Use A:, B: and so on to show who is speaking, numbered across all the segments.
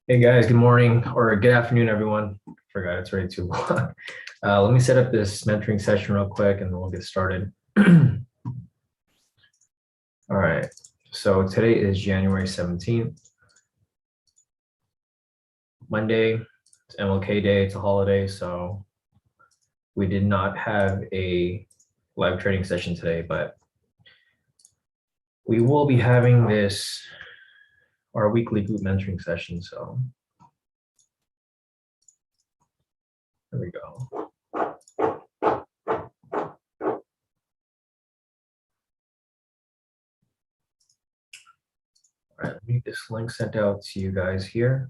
A: Hey guys, good morning or good afternoon, everyone. Forgot it's already 2 o'clock. Let me set up this mentoring session real quick and then we'll get started. All right, so today is January 17th, Monday. It's MLK Day, it's a holiday, so we did not have a live trading session today, but we will be having our weekly group mentoring session, so there we go. All right, let me get this link sent out to you guys here.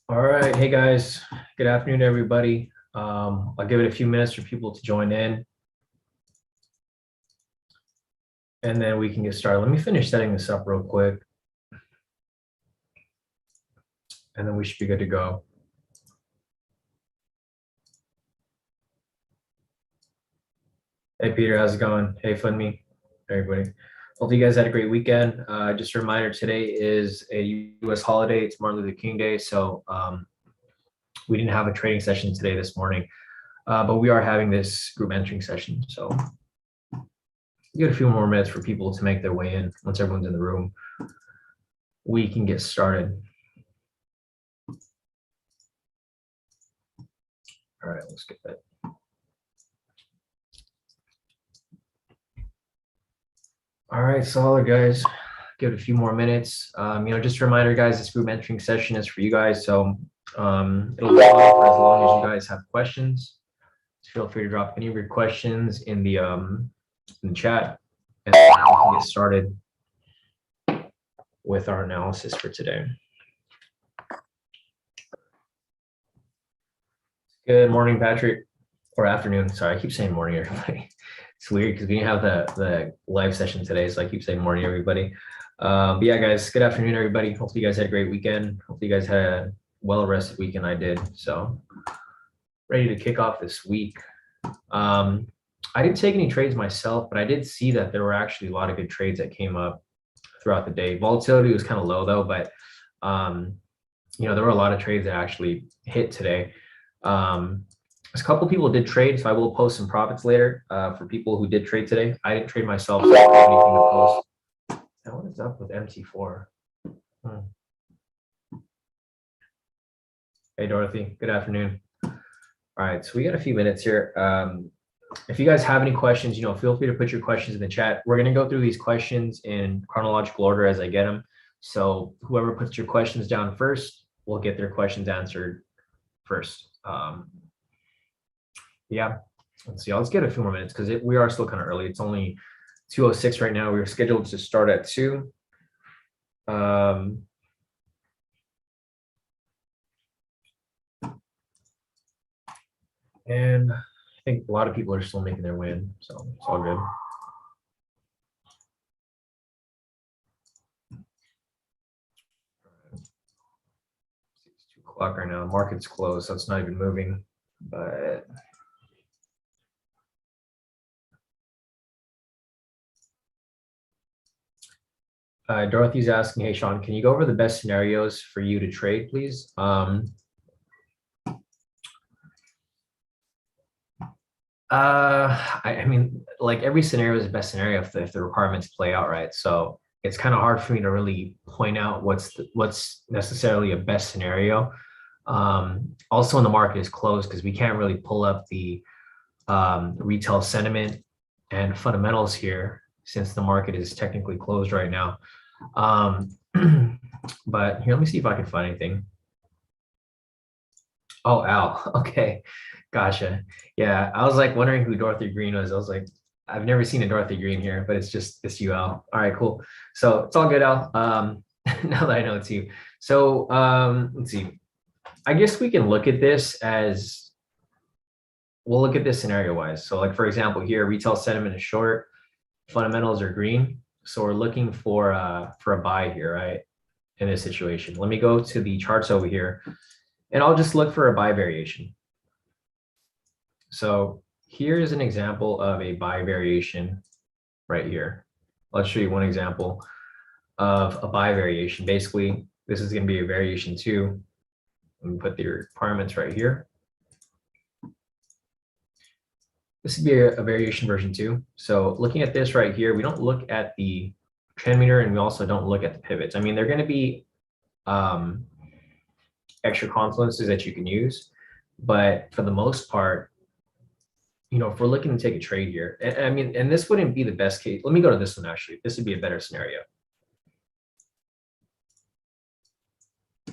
A: All right, hey guys, good afternoon, everybody. I'll give it a few minutes for people to join in, and then we can get started. Let me finish setting this up real quick, and then we should be good to go. Hey Peter, how's it going? Hey Funmi, everybody. Hope you guys had a great weekend. Just a reminder, today is a U.S. holiday. It's Martin Luther King Day, so we didn't have a trading session today this morning, but we are having this group mentoring session. So give it a few more minutes for people to make their way in. Once everyone's in the room, we can get started. All right, let's get that. All right, solid guys. Give it a few more minutes. Just a reminder, guys, this group mentoring session is for you guys. So it'll be on for as long as you guys have questions. So feel free to drop any of your questions in the chat, and we can get started with our analysis for today. Good morning, Patrick, or afternoon. Sorry, I keep saying morning, everybody. It's weird because we didn't have the live session today, so I keep saying morning, everybody. But yeah, guys, good afternoon, everybody. Hopefully you guys had a great weekend. Hopefully you guys had a well-rested weekend. I did. So ready to kick off this week. I didn't take any trades myself, but I did see that there were actually a lot of good trades that came up throughout the day. Volatility was kind of low though, but there were a lot of trades that actually hit today. A couple people did trade, so I will post some profits later for people who did trade today. I didn't trade myself, so I don't have anything to post. Now, what is up with MT4? Hey, Dorothy. Good afternoon. All right, so we got a few minutes here. If you guys have any questions, feel free to put your questions in the chat. We're going to go through these questions in chronological order as I get them. So whoever puts your questions down first will get their questions answered first. Yeah, let's see. Let's get a few more minutes because we are still kind of early. It's only 2:06 right now. We were scheduled to start at 2. And I think a lot of people are still making their way in, so it's all good. It's 2 o'clock right now. Market's closed, so it's not even moving, but Dorothy's asking, hey, Sean, can you go over the best scenarios for you to trade, please? I mean, like every scenario is the best scenario if the requirements play out right. So it's kind of hard for me to really point out what's necessarily a best scenario. Also, when the market is closed, because we can't really pull up the retail sentiment and fundamentals here, since the market is technically closed right now. But here, let me see if I can find anything. Oh, Al. Okay. Gotcha. Yeah, I was like wondering who Dorothy Green was. I was like, I've never seen a Dorothy Green here, but it's you, Al. All right, cool. So it's all good, Al. Now that I know it's you. So let's see. I guess we can look at this as, we'll look at this scenario wise. So like, for example, here, retail sentiment is short, fundamentals are green. So we're looking for a buy here, right? In this situation. Let me go to the charts over here and I'll just look for a buy variation. So here's an example of a buy variation right here. Let's show you one example of a buy variation. Basically, this is going to be a variation 2. Let me put the requirements right here. This would be a variation version 2. So looking at this right here, we don't look at the trend meter and we also don't look at the pivots. I mean, they're going to be extra confluences that you can use, but for the most part, you know, if we're looking to take a trade here, and I mean, and this wouldn't be the best case. Let me go to this one actually. This would be a better scenario.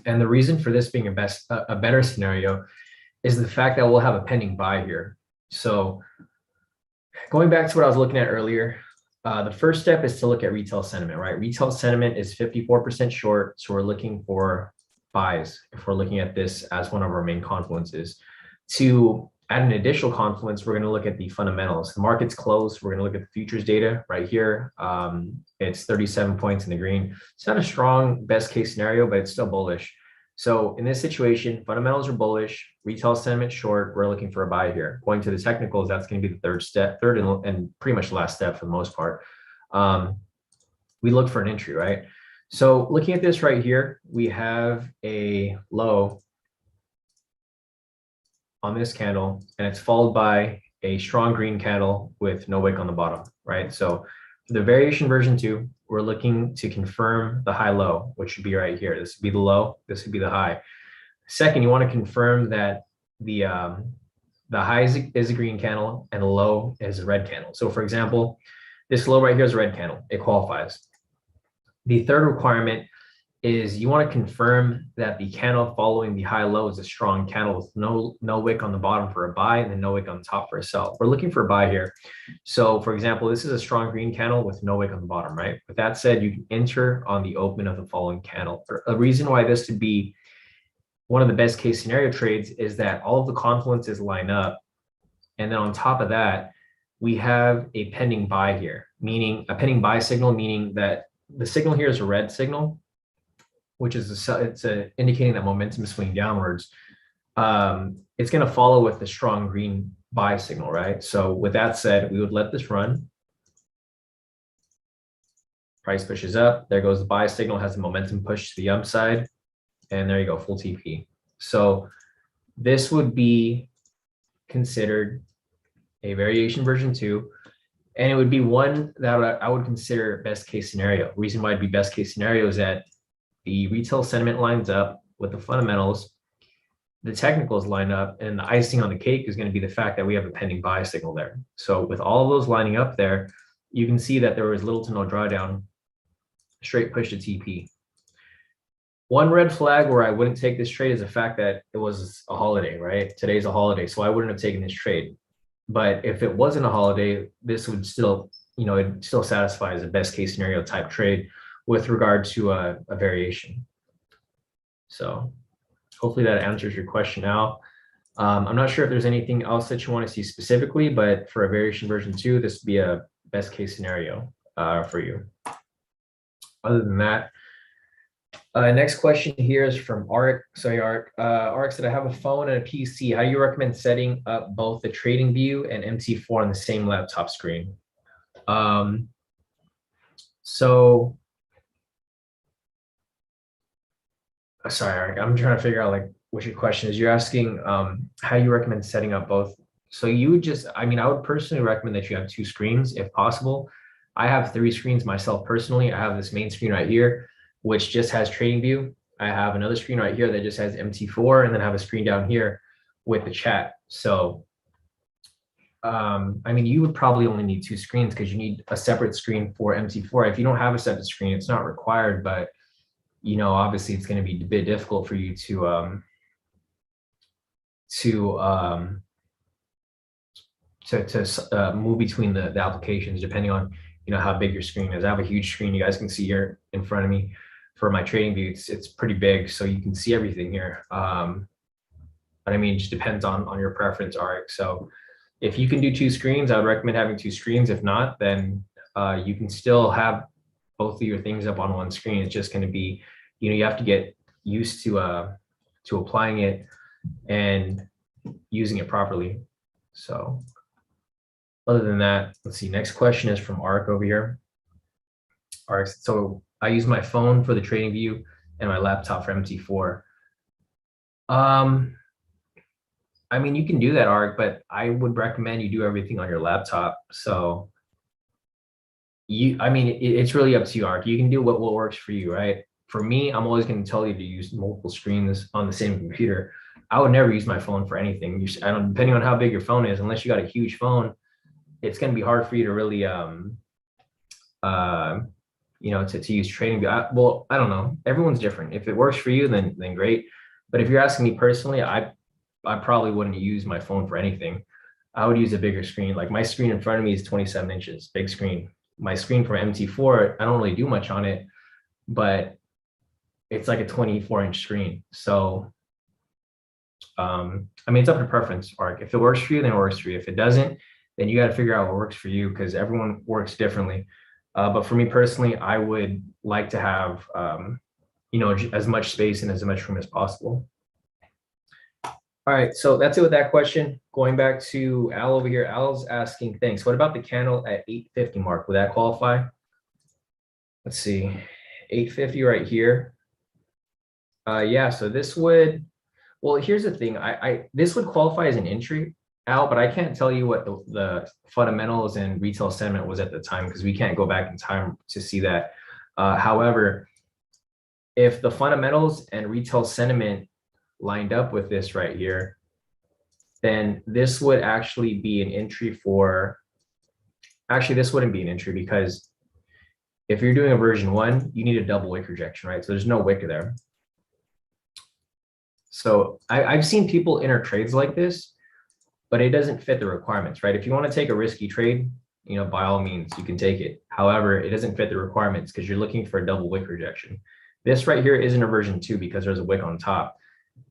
A: And the reason for this being a better scenario is the fact that we'll have a pending buy here. So going back to what I was looking at earlier, the first step is to look at retail sentiment, right? Retail sentiment is 54% short. So we're looking for buys if we're looking at this as one of our main confluences. To add an additional confluence, we're going to look at the fundamentals. The market's closed. We're going to look at the futures data right here. It's 37 points in the green. It's not a strong best case scenario, but it's still bullish. So in this situation, fundamentals are bullish, retail sentiment short. We're looking for a buy here. Going to the technicals, that's going to be the third and pretty much the last step for the most part. We look for an entry, right? So looking at this right here, we have a low on this candle, and it's followed by a strong green candle with no wick on the bottom, right? So for the variation version 2, we're looking to confirm the high low, which should be right here. This would be the low, this would be the high. Second, you want to confirm that the high is a green candle and the low is a red candle. So for example, this low right here is a red candle, it qualifies. The third requirement is you want to confirm that the candle following the high low is a strong candle with no wick on the bottom for a buy and then no wick on the top for a sell. We're looking for a buy here. So for example, this is a strong green candle with no wick on the bottom, right? With that said, you can enter on the open of the following candle. A reason why this would be one of the best case scenario trades is that all of the confluences line up. And then on top of that, we have a pending buy here, meaning a pending buy signal, meaning that the signal here is a red signal, which is indicating that momentum is swinging downwards. It's going to follow with the strong green buy signal, right? So with that said, we would let this run. Price pushes up. There goes the buy signal, has the momentum push to the upside. And there you go, full TP. So this would be considered a variation version 2. And it would be one that I would consider best case scenario. Reason why it'd be best case scenario is that the retail sentiment lines up with the fundamentals, the technicals line up, and the icing on the cake is going to be the fact that we have a pending buy signal there. So with all of those lining up there, you can see that there was little to no drawdown, straight push to TP. One red flag where I wouldn't take this trade is the fact that it was a holiday, right? Today's a holiday, so I wouldn't have taken this trade. But if it wasn't a holiday, this would still, you know, it still satisfies a best case scenario type trade with regard to a variation. So hopefully that answers your question now. I'm not sure if there's anything else that you want to see specifically, but for a variation version 2, this would be a best case scenario for you. Other than that, next question here is from Art. Sorry, Art. Art said, I have a phone and a PC. How do you recommend setting up both the trading view and MT4 on the same laptop screen? Sorry, Art, I'm trying to figure out like what your question is. You're asking how you recommend setting up both. So you would just, I mean, I would personally recommend that you have 2 screens if possible. I have 3 screens myself personally. I have this main screen right here, which just has trading view. I have another screen right here that just has MT4, and then I have a screen down here with the chat. So I mean, you would probably only need 2 screens because you need a separate screen for MT4. If you don't have a separate screen, it's not required, but obviously it's going to be a bit difficult for you to move between the applications depending on how big your screen is. I have a huge screen, you guys can see here in front of me for my trading view. It's pretty big, so you can see everything here. But I mean, it just depends on your preference, Arik. So if you can do 2 screens, I would recommend having 2 screens. If not, then you can still have both of your things up on one screen. It's just going to be, you have to get used to applying it and using it properly. So other than that, let's see. Next question is from Arik over here. Arik, so I use my phone for the trading view and my laptop for MT4. I mean, you can do that, Arik, but I would recommend you do everything on your laptop. So I mean, it's really up to you, Arik. You can do what works for you, right? For me, I'm always going to tell you to use multiple screens on the same computer. I would never use my phone for anything. Depending on how big your phone is, unless you got a huge phone, it's going to be hard for you to really, to use trading. Well, I don't know. Everyone's different. If it works for you, then great. But if you're asking me personally, I probably wouldn't use my phone for anything. I would use a bigger screen. Like my screen in front of me is 27 inches, big screen. My screen for MT4, I don't really do much on it, but it's like a 24-inch screen. So, I mean, it's up to preference, Arik. If it works for you, then it works for you. If it doesn't, then you got to figure out what works for you, because everyone works differently. But for me personally, I would like to have, as much space and as much room as possible. All right, so that's it with that question. Going back to Al over here, Al's asking, thanks. What about the candle at 850 mark? Would that qualify? Let's see, 850 right here. Yeah, so this would, well, here's the thing. This would qualify as an entry, Al, but I can't tell you what the fundamentals and retail sentiment was at the time, because we can't go back in time to see that. However, if the fundamentals and retail sentiment lined up with this right here, then this would actually be an entry for, actually this wouldn't be an entry, because if you're doing a version 1, you need a double wick rejection, right? So there's no wick there. So I've seen people enter trades like this, but it doesn't fit the requirements, right? If you want to take a risky trade, by all means, you can take it. However, it doesn't fit the requirements because you're looking for a double wick rejection. This right here isn't a version 2 because there's a wick on top.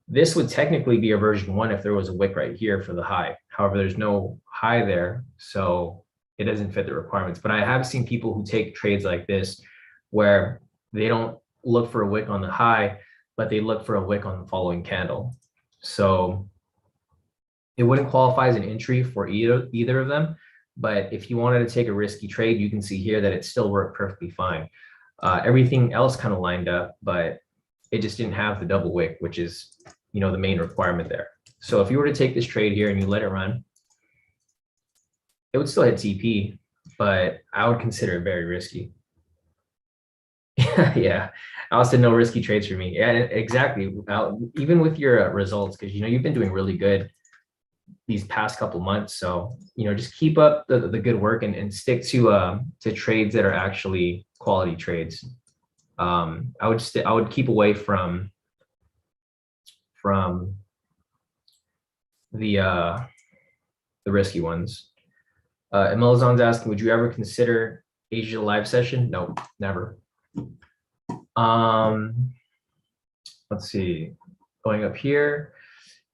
A: This would technically be a version 1 if there was a wick right here for the high. However, there's no high there, so it doesn't fit the requirements. But I have seen people who take trades like this where they don't look for a wick on the high, but they look for a wick on the following candle. So it wouldn't qualify as an entry for either of them. But if you wanted to take a risky trade, you can see here that it still worked perfectly fine. Everything else kind of lined up, but it just didn't have the double wick, which is, the main requirement there. So if you were to take this trade here and you let it run, it would still hit TP, but I would consider it very risky. Yeah, Austin, no risky trades for me. Yeah, exactly. Even with your results, because you've been doing really good these past couple months. So just keep up the good work and stick to trades that are actually quality trades. I would keep away from the risky ones. Emelazon's asking, would you ever consider Asia live session? No, never. Let's see, going up here,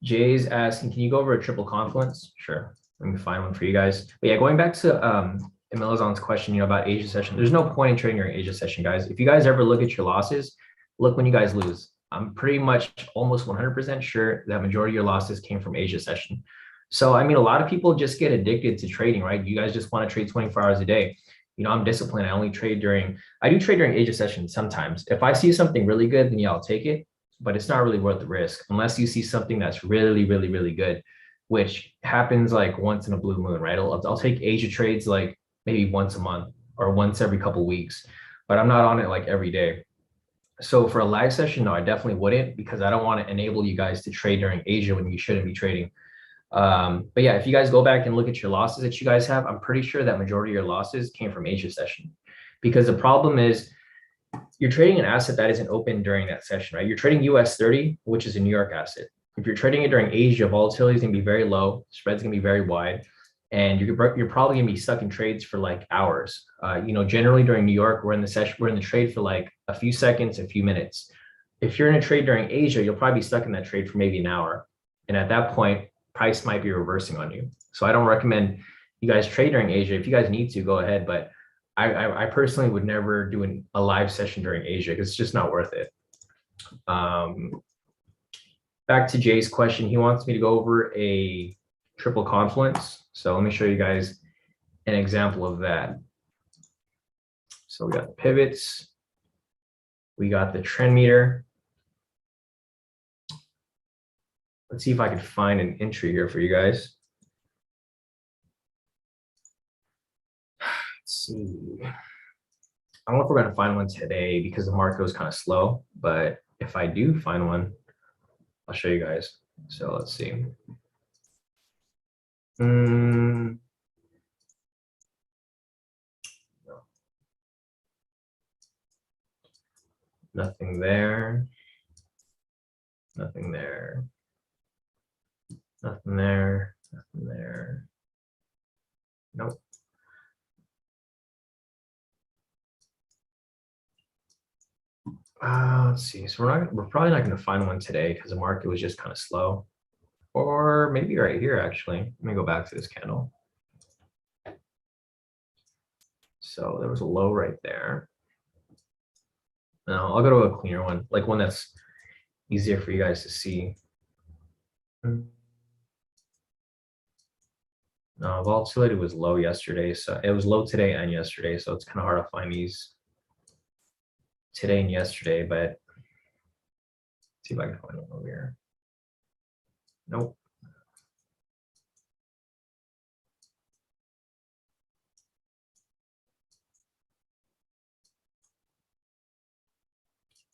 A: Jay's asking, can you go over a triple confluence? Sure, let me find one for you guys. But yeah, going back to Emelazon's question, about Asia session, there's no point in trading your Asia session, guys. If you guys ever look at your losses, look when you guys lose. I'm pretty much almost 100% sure that majority of your losses came from Asia session. So, I mean, a lot of people just get addicted to trading, right? You guys just want to trade 24 hours a day. I'm disciplined. I do trade during Asia session sometimes. If I see something really good, then yeah, I'll take it, but it's not really worth the risk unless you see something that's really, really, really good, which happens like once in a blue moon, right? I'll take Asia trades like maybe once a month or once every couple of weeks, but I'm not on it like every day. So for a live session, no, I definitely wouldn't, because I don't want to enable you guys to trade during Asia when you shouldn't be trading. But yeah, if you guys go back and look at your losses that you guys have, I'm pretty sure that majority of your losses came from Asia session, because the problem is you're trading an asset that isn't open during that session, right? You're trading US 30, which is a New York asset. If you're trading it during Asia, volatility is going to be very low, spreads going to be very wide, and you're probably going to be stuck in trades for like hours. Generally during New York, we're in the trade for like a few seconds, a few minutes. If you're in a trade during Asia, you'll probably be stuck in that trade for maybe an hour. And at that point, price might be reversing on you. So I don't recommend you guys trade during Asia. If you guys need to, go ahead. But I personally would never do a live session during Asia because it's just not worth it. Back to Jay's question, he wants me to go over a triple confluence. So let me show you guys an example of that. So we got the pivots, we got the trend meter. Let's see if I can find an entry here for you guys. Let's see. I don't know if we're going to find one today because the market was kind of slow, but if I do find one, I'll show you guys. So let's see. No. Nothing there. Nothing there. Nothing there. Nothing there. Nope. Let's see. So we're probably not going to find one today because the market was just kind of slow. Or maybe right here, actually. Let me go back to this candle. So there was a low right there. Now I'll go to a cleaner one, like one that's easier for you guys to see. No, volatility was low yesterday. So it was low today and yesterday. So it's kind of hard to find these today and yesterday, but let's see if I can find one over here. Nope.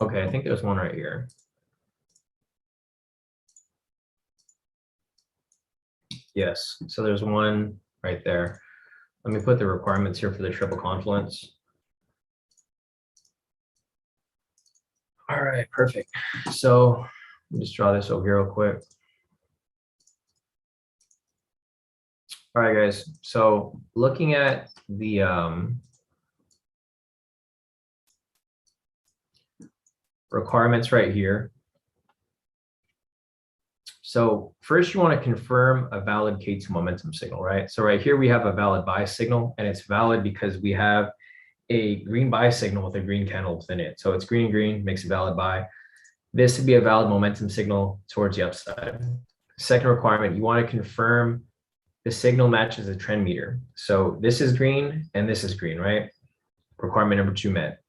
A: Okay, I think there's one right here. Yes, so there's one right there. Let me put the requirements here for the triple confluence. All right, perfect. So let me just draw this over here real quick. All right, guys. So looking at the requirements right here. So first you want to confirm a valid K2 momentum signal, right? So right here we have a valid buy signal, and it's valid because we have a green buy signal with a green candle within it. So it's green, green, makes a valid buy. This would be a valid momentum signal towards the upside. Second requirement, you want to confirm the signal matches the trend meter. So this is green and this is green, right? Requirement number 2 met.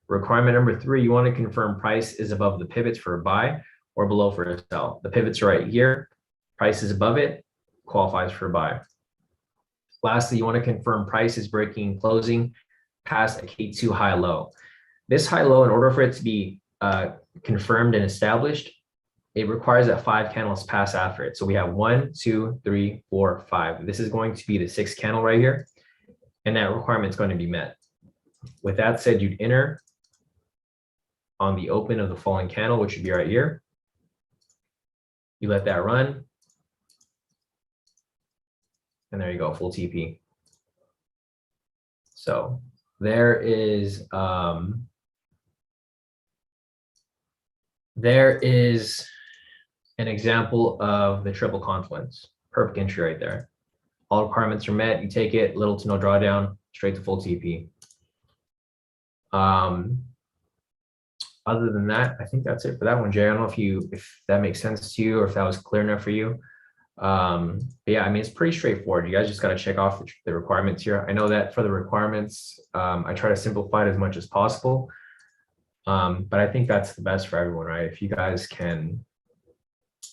A: Requirement number 3, you want to confirm price is above the pivots for a buy or below for a sell. The pivots are right here. Price is above it, qualifies for a buy. Lastly, you want to confirm price is breaking closing past a K2 high low. This high low, in order for it to be confirmed and established, it requires that 5 candles pass after it. So we have 1, 2, 3, 4, 5. This is going to be the 6th candle right here, and that requirement is going to be met. With that said, you'd enter on the open of the falling candle, which would be right here. You let that run, and there you go, full TP. So there is an example of the triple confluence. Perfect entry right there. All requirements are met. You take it, little to no drawdown, straight to full TP. Other than that, I think that's it for that one, Jay. I don't know if that makes sense to you or if that was clear enough for you. But yeah, I mean, it's pretty straightforward. You guys just got to check off the requirements here. I know that for the requirements, I try to simplify it as much as possible. But I think that's the best for everyone, right? If you guys can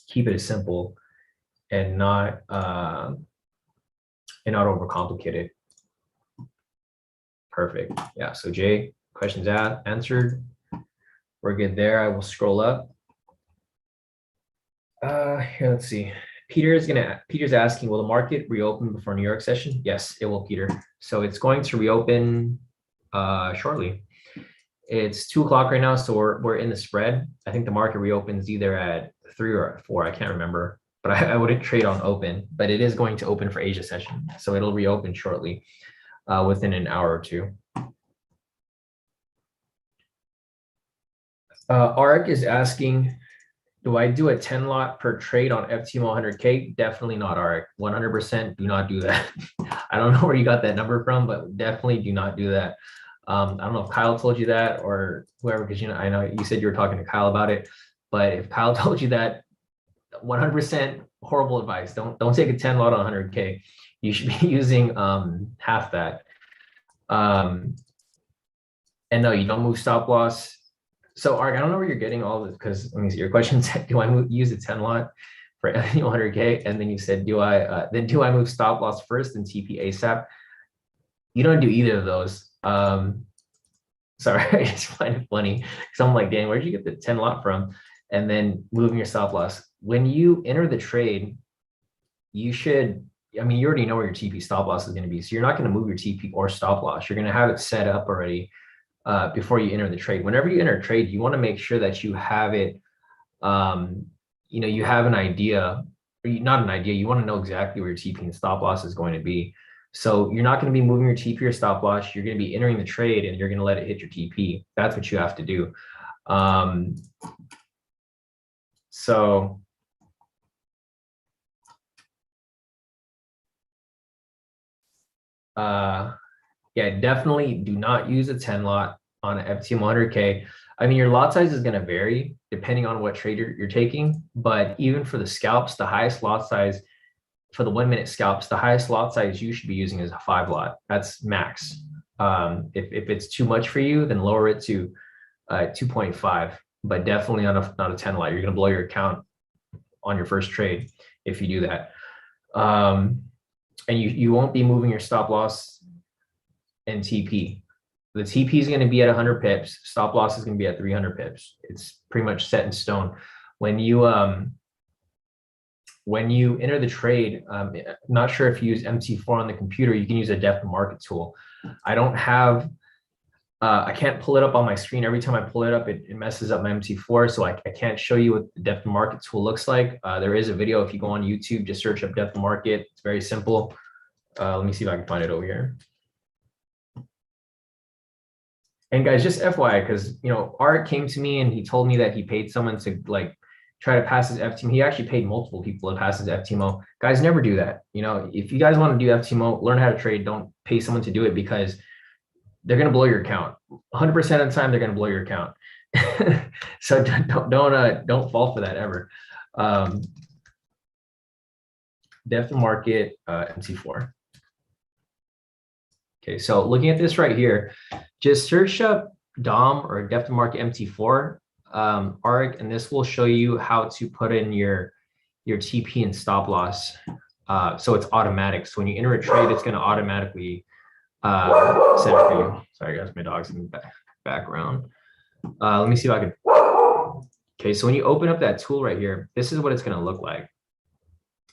A: keep it as simple and not overcomplicate it. Perfect. Yeah. So Jay, questions answered. We're good there. I will scroll up. Here, let's see. Peter's asking, will the market reopen before New York session? Yes, it will, Peter. So it's going to reopen shortly. It's 2 o'clock right now, so we're in the spread. I think the market reopens either at 3 or 4. I can't remember, but I wouldn't trade on open. But it is going to open for Asia session, so it'll reopen shortly, within an hour or two. Arik is asking, do I do a 10 lot per trade on FTMO 100K? Definitely not, Arik. 100% do not do that. I don't know where you got that number from, but definitely do not do that. I don't know if Kyle told you that or whoever, because I know you said you were talking to Kyle about it, but if Kyle told you that, 100% horrible advice. Don't take a 10 lot on 100K. You should be using half that. And no, you don't move stop loss. So Ark, I don't know where you're getting all this, because let me see, your question said, do I use a 10 lot for 100K? And then you said, do I move stop loss first and TP ASAP? You don't do either of those. Sorry, I just find it funny because I'm like, Dan, where'd you get the 10 lot from? And then moving your stop loss. When you enter the trade, you should, I mean, you already know where your TP stop loss is going to be. So you're not going to move your TP or stop loss. You're going to have it set up already before you enter the trade. Whenever you enter a trade, you want to make sure that you have it, you have an idea, or not an idea, you want to know exactly where your TP and stop loss is going to be. So you're not going to be moving your TP or stop loss. You're going to be entering the trade and you're going to let it hit your TP. That's what you have to do. Yeah, definitely do not use a 10 lot on an FTM 100K. I mean, your lot size is going to vary depending on what trade you're taking, but even for the scalps, the highest lot size for the 1 minute scalps, the highest lot size you should be using is a 5 lot. That's max. If it's too much for you, then lower it to 2.5, but definitely not a 10 lot. You're going to blow your account on your first trade if you do that. And you won't be moving your stop loss and TP. The TP is going to be at 100 pips. Stop loss is going to be at 300 pips. It's pretty much set in stone. When you enter the trade, I'm not sure if you use MT4 on the computer, you can use a depth of market tool. I don't have, I can't pull it up on my screen. Every time I pull it up, it messes up my MT4. So I can't show you what the depth of market tool looks like. There is a video. If you go on YouTube, just search up depth of market. It's very simple. Let me see if I can find it over here. And guys, just FYI, because, Art came to me and he told me that he paid someone to try to pass his FTMO. He actually paid multiple people to pass his FTMO. Guys, never do that. If you guys want to do FTMO, learn how to trade. Don't pay someone to do it because they're going to blow your account. 100% of the time, they're going to blow your account. So don't fall for that ever. Depth of market, MT4. Okay, so looking at this right here, just search up DOM or depth of market MT4. ARC, and this will show you how to put in your TP and stop loss. So it's automatic. So when you enter a trade, it's going to automatically set it for you. Sorry guys, my dog's in the background. Let me see if I can. Okay, so when you open up that tool right here, this is what it's going to look like.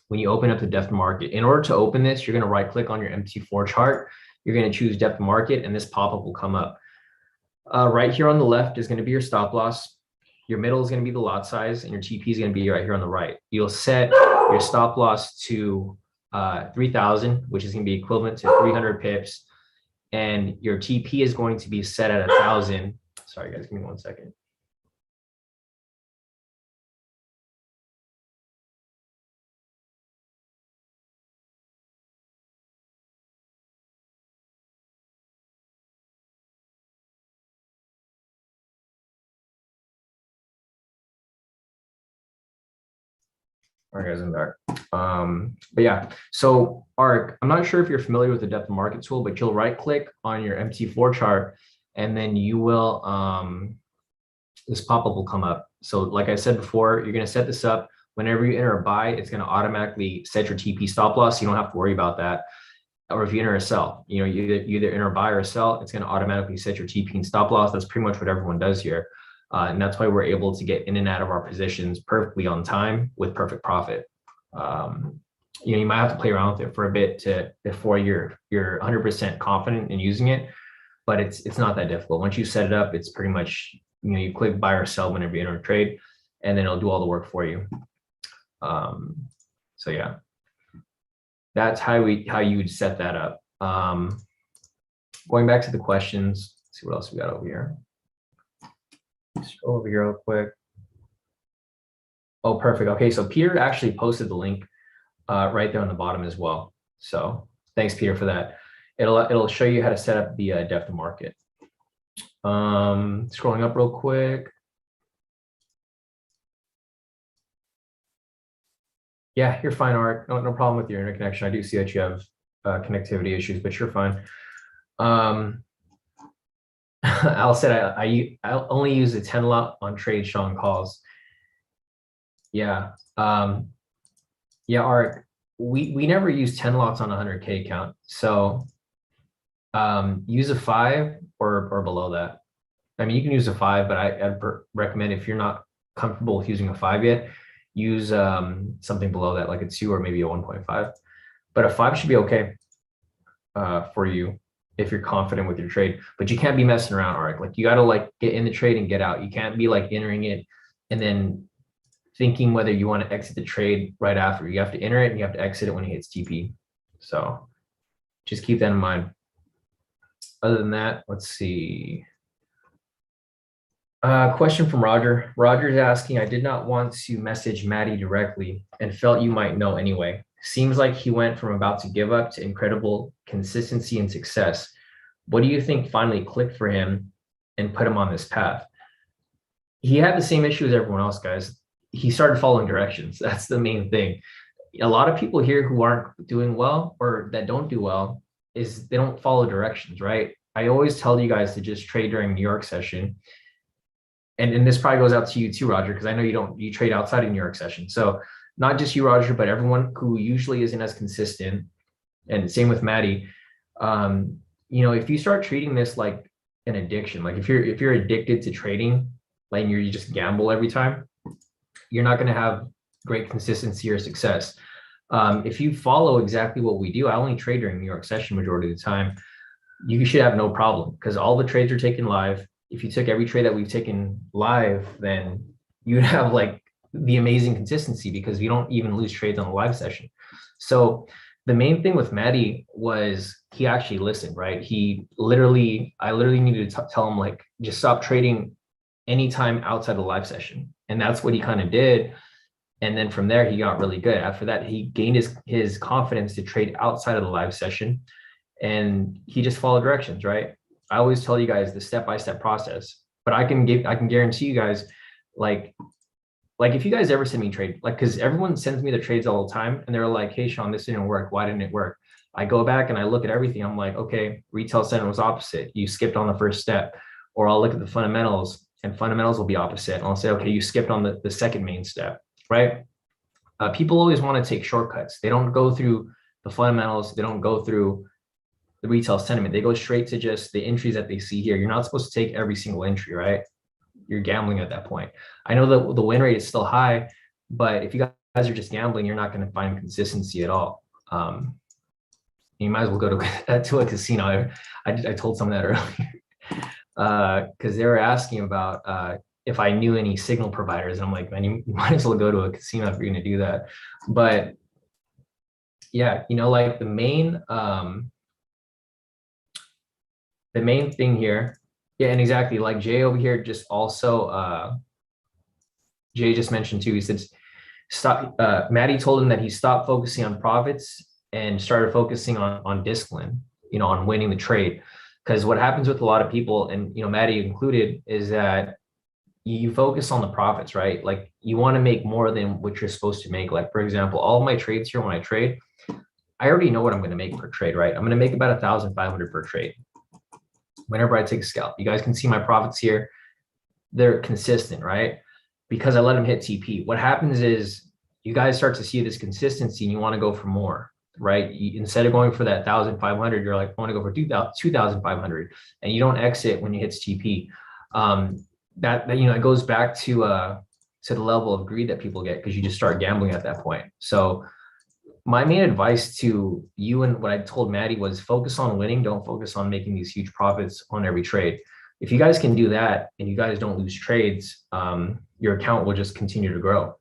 A: When you open up the depth of market, in order to open this, you're going to right click on your MT4 chart. You're going to choose depth of market, and this pop-up will come up. Right here on the left is going to be your stop loss. Your middle is going to be the lot size, and your TP is going to be right here on the right. You'll set your stop loss to 3,000, which is going to be equivalent to 300 pips. And your TP is going to be set at 1,000. Sorry, guys, give me 1 second. All right, guys, I'm back. But yeah, so Arc, I'm not sure if you're familiar with the depth of market tool, but you'll right click on your MT4 chart and then you will, this pop-up will come up. So like I said before, you're going to set this up. Whenever you enter a buy, it's going to automatically set your TP stop loss. You don't have to worry about that. Or if you enter a sell, you either enter a buy or a sell, it's going to automatically set your TP and stop loss. That's pretty much what everyone does here. And that's why we're able to get in and out of our positions perfectly on time with perfect profit. You might have to play around with it for a bit before you're 100% confident in using it, but it's not that difficult. Once you set it up, it's pretty much, you click buy or sell whenever you enter a trade, and then it'll do all the work for you. So yeah, that's how you would set that up. Going back to the questions, let's see what else we got over here. Scroll over here real quick. Oh, perfect. Okay, so Peter actually posted the link right there on the bottom as well. So thanks, Peter, for that. It'll show you how to set up the depth of market. Scrolling up real quick. Yeah, you're fine, Art. No problem with your internet connection. I do see that you have connectivity issues, but you're fine. Al said I only use a 10 lot on trade strong calls. Yeah. Yeah, Art, we never use 10 lots on a 100K account. So use a 5 or below that. I mean, you can use a 5, but I'd recommend, if you're not comfortable with using a 5 yet, use something below that, like a 2 or maybe a 1.5. But a 5 should be okay for you if you're confident with your trade. But you can't be messing around, Art. Like, you got to like get in the trade and get out. You can't be like entering it and then thinking whether you want to exit the trade right after. You have to enter it and you have to exit it when it hits TP. So just keep that in mind. Other than that, let's see. Question from Roger. Roger's asking, I did not want to message Maddie directly and felt you might know anyway. Seems like he went from about to give up to incredible consistency and success. What do you think finally clicked for him and put him on this path? He had the same issue as everyone else, guys. He started following directions. That's the main thing. A lot of people here who aren't doing well or that don't do well is they don't follow directions, right? I always tell you guys to just trade during New York session. And this probably goes out to you too, Roger, because I know you trade outside of New York session. So not just you, Roger, but everyone who usually isn't as consistent, and same with Maddie. If you start treating this like an addiction, like if you're addicted to trading, like you just gamble every time, you're not going to have great consistency or success. If you follow exactly what we do, I only trade during New York session majority of the time, you should have no problem because all the trades are taken live. If you took every trade that we've taken live, then you'd have like the amazing consistency because you don't even lose trades on the live session. So the main thing with Maddie was he actually listened, right? I literally needed to tell him, like, just stop trading anytime outside the live session. And that's what he kind of did. And then from there, he got really good. After that, he gained his confidence to trade outside of the live session, and he just followed directions, right? I always tell you guys the step-by-step process, but I can guarantee you guys, like if you guys ever send me trade, like, because everyone sends me the trades all the time and they're like, hey, Sean, this didn't work. Why didn't it work? I go back and I look at everything. I'm like, okay, retail center was opposite. You skipped on the first step. Or I'll look at the fundamentals and fundamentals will be opposite. And I'll say, okay, you skipped on the second main step, right? People always want to take shortcuts. They don't go through the fundamentals. They don't go through the retail sentiment. They go straight to just the entries that they see here. You're not supposed to take every single entry, right? You're gambling at that point. I know that the win rate is still high, but if you guys are just gambling, you're not going to find consistency at all. You might as well go to a casino. I told someone that earlier because they were asking about if I knew any signal providers. And I'm like, man, you might as well go to a casino if you're going to do that. But yeah, like the main thing here. Yeah, and exactly, like Jay over here just also, Jay just mentioned too, he said, Maddie told him that he stopped focusing on profits and started focusing on discipline, on winning the trade. Because what happens with a lot of people, and Maddie included, is that you focus on the profits, right? Like you want to make more than what you're supposed to make. Like, for example, all of my trades here, when I trade, I already know what I'm going to make per trade, right? I'm going to make about 1,500 per trade whenever I take a scalp. You guys can see my profits here. They're consistent, right? Because I let them hit TP. What happens is you guys start to see this consistency and you want to go for more, right? Instead of going for that 1,500, you're like, I want to go for 2,500, and you don't exit when it hits TP. It goes back to to the level of greed that people get, because you just start gambling at that point. So my main advice to you and what I told Maddie was focus on winning. Don't focus on making these huge profits on every trade. If you guys can do that and you guys don't lose trades, your account will just continue to grow.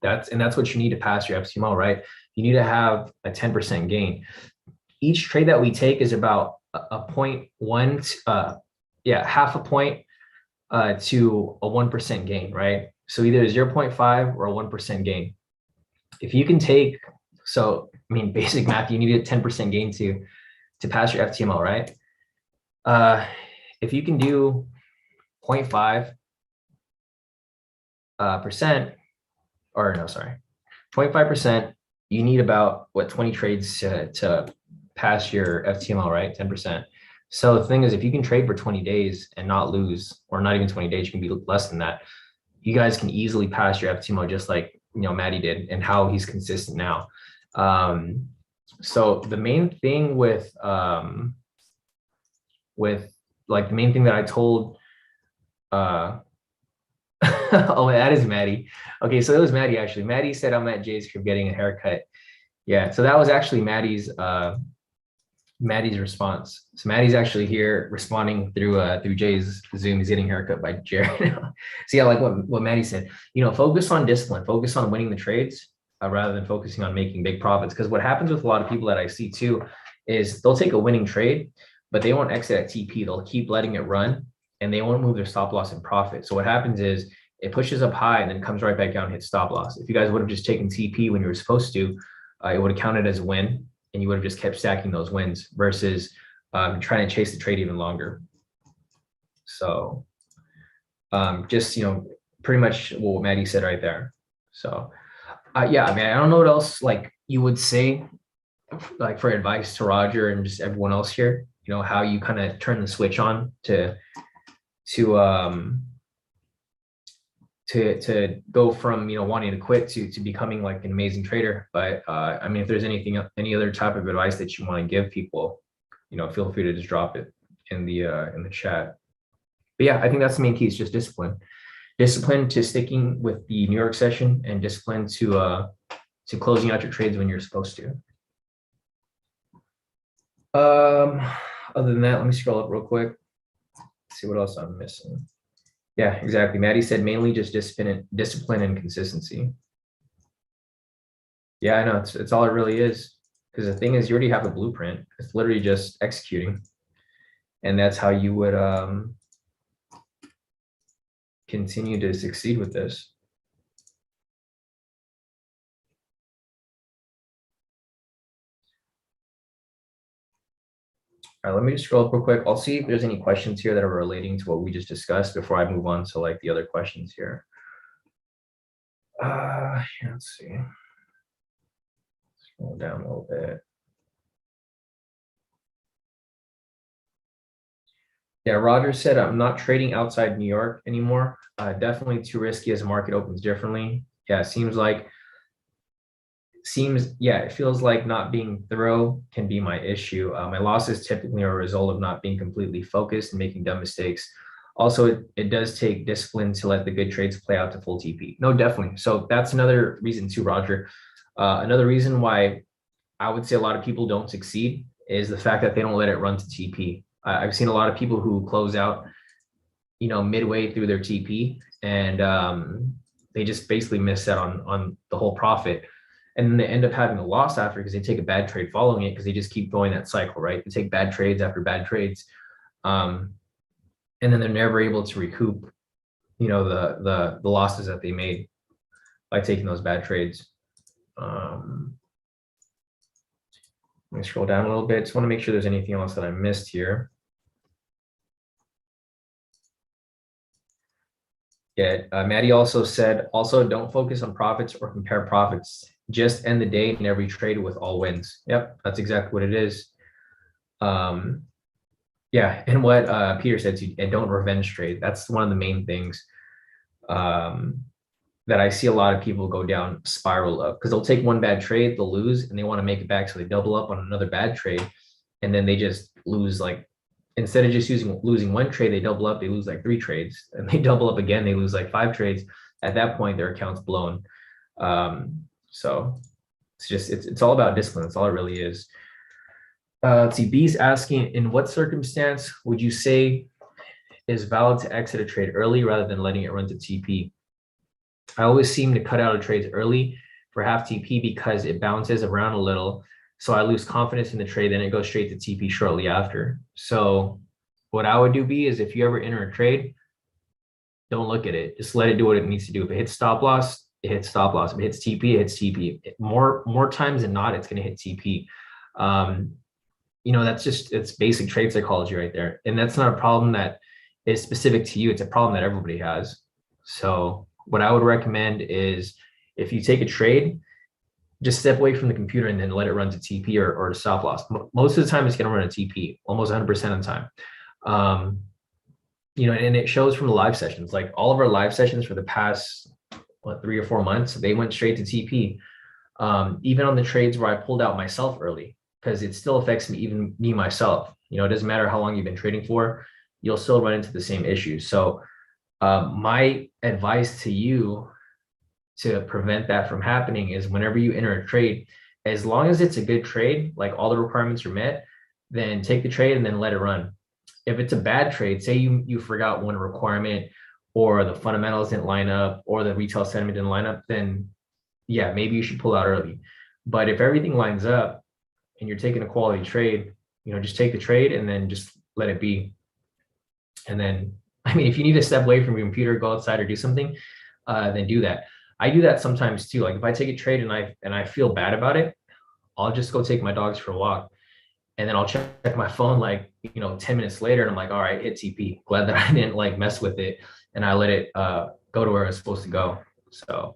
A: That's what you need to pass your FTMO, right? You need to have a 10% gain. Each trade that we take is about a 0.1, half a point to a 1% gain, right? So either 0.5 or a 1% gain. If you can take, so I mean, basic math, you need a 10% gain to pass your FTMO, right? If you can do 0.5 percent, or no, sorry, 0.5%, you need about what, 20 trades to pass your FTMO, right? 10%. So the thing is, if you can trade for 20 days and not lose, or not even 20 days, you can be less than that. You guys can easily pass your FTMO, just like, you know, Maddie did, and how he's consistent now. So the main thing with like the main thing that I told, oh, that is Maddie. Okay, so it was Maddie actually. Maddie said I'm at Jay's crib getting a haircut. Yeah, so that was actually Maddie's response. So Maddie's actually here responding through Jay's Zoom. He's getting a haircut by Jared. So yeah, like what Maddie said, you know, focus on discipline, focus on winning the trades rather than focusing on making big profits. Because what happens with a lot of people that I see too is they'll take a winning trade, but they won't exit at TP. They'll keep letting it run and they won't move their stop loss and profit. So what happens is it pushes up high and then comes right back down and hits stop loss. If you guys would have just taken TP when you were supposed to, it would have counted as a win, and you would have just kept stacking those wins versus trying to chase the trade even longer. So just, you know, pretty much what Maddie said right there. So yeah, I mean, I don't know what else like you would say like for advice to Roger and just everyone else here, you know, how you kind of turn the switch on to go from, you know, wanting to quit to becoming like an amazing trader. But I mean, if there's any other type of advice that you want to give people, you know, feel free to just drop it in the chat. But yeah, I think that's the main key, is just discipline to sticking with the New York session, and discipline to closing out your trades when you're supposed to. Other than that, let me scroll up real quick, see what else I'm missing. Yeah, exactly. Maddie said mainly just discipline and consistency. Yeah, I know, it's all it really is. Because the thing is, you already have a blueprint. It's literally just executing. And that's how you would continue to succeed with this. All right, let me just scroll up real quick. I'll see if there's any questions here that are relating to what we just discussed before I move on to like the other questions here. Let's see. Scroll down a little bit. Yeah, Roger said, I'm not trading outside New York anymore. Definitely too risky as the market opens differently. Yeah, it feels like not being thorough can be my issue. My losses typically are a result of not being completely focused and making dumb mistakes. Also, it does take discipline to let the good trades play out to full TP. No, definitely. So that's another reason too, Roger. Another reason why I would say a lot of people don't succeed is the fact that they don't let it run to TP. I've seen a lot of people who close out, you know, midway through their TP, and they just basically miss out on the whole profit. And then they end up having a loss after, because they take a bad trade following it, because they just keep going that cycle, right? They take bad trades after bad trades. And then they're never able to recoup, you know, the losses that they made by taking those bad trades. Let me scroll down a little bit. Just want to make sure there's anything else that I missed here. Yeah, Maddie also said, also don't focus on profits or compare profits. Just end the day in every trade with all wins. Yep, that's exactly what it is. Yeah, and what Peter said too, and don't revenge trade. That's one of the main things that I see a lot of people go down spiral of, because they'll take one bad trade, they'll lose, and they want to make it back, so they double up on another bad trade, and then they just lose, like, instead of just losing one trade, they double up, they lose like 3 trades, and they double up again, they lose like 5 trades, at that point their account's blown. So it's all about discipline. That's all it really is. Let's see, B's asking, in what circumstance would you say is valid to exit a trade early rather than letting it run to TP? I always seem to cut out of trades early for half TP because it bounces around a little. So I lose confidence in the trade, then it goes straight to TP shortly after. So what I would do, B, is if you ever enter a trade, don't look at it. Just let it do what it needs to do. If it hits stop loss, it hits stop loss. If it hits TP, it hits TP. More times than not, it's going to hit TP. It's basic trade psychology right there. And that's not a problem that is specific to you. It's a problem that everybody has. So what I would recommend is if you take a trade, just step away from the computer and then let it run to TP or to stop loss. Most of the time it's going to run a TP, almost 100% of the time. And it shows from the live sessions, like all of our live sessions for the past, 3 or 4 months, they went straight to TP. Even on the trades where I pulled out myself early, because it still affects me myself. It doesn't matter how long you've been trading for, you'll still run into the same issues. So my advice to you to prevent that from happening is whenever you enter a trade, as long as it's a good trade, like all the requirements are met, then take the trade and then let it run. If it's a bad trade, say you forgot one requirement or the fundamentals didn't line up or the retail sentiment didn't line up, then yeah, maybe you should pull out early. But if everything lines up and you're taking a quality trade, just take the trade and then just let it be. And then, if you need to step away from your computer, go outside or do something, then do that. I do that sometimes too. Like if I take a trade and I feel bad about it, I'll just go take my dogs for a walk. And then I'll check my phone 10 minutes later and I'm like, all right, hit TP. Glad that I didn't mess with it and I let it go to where it's supposed to go. So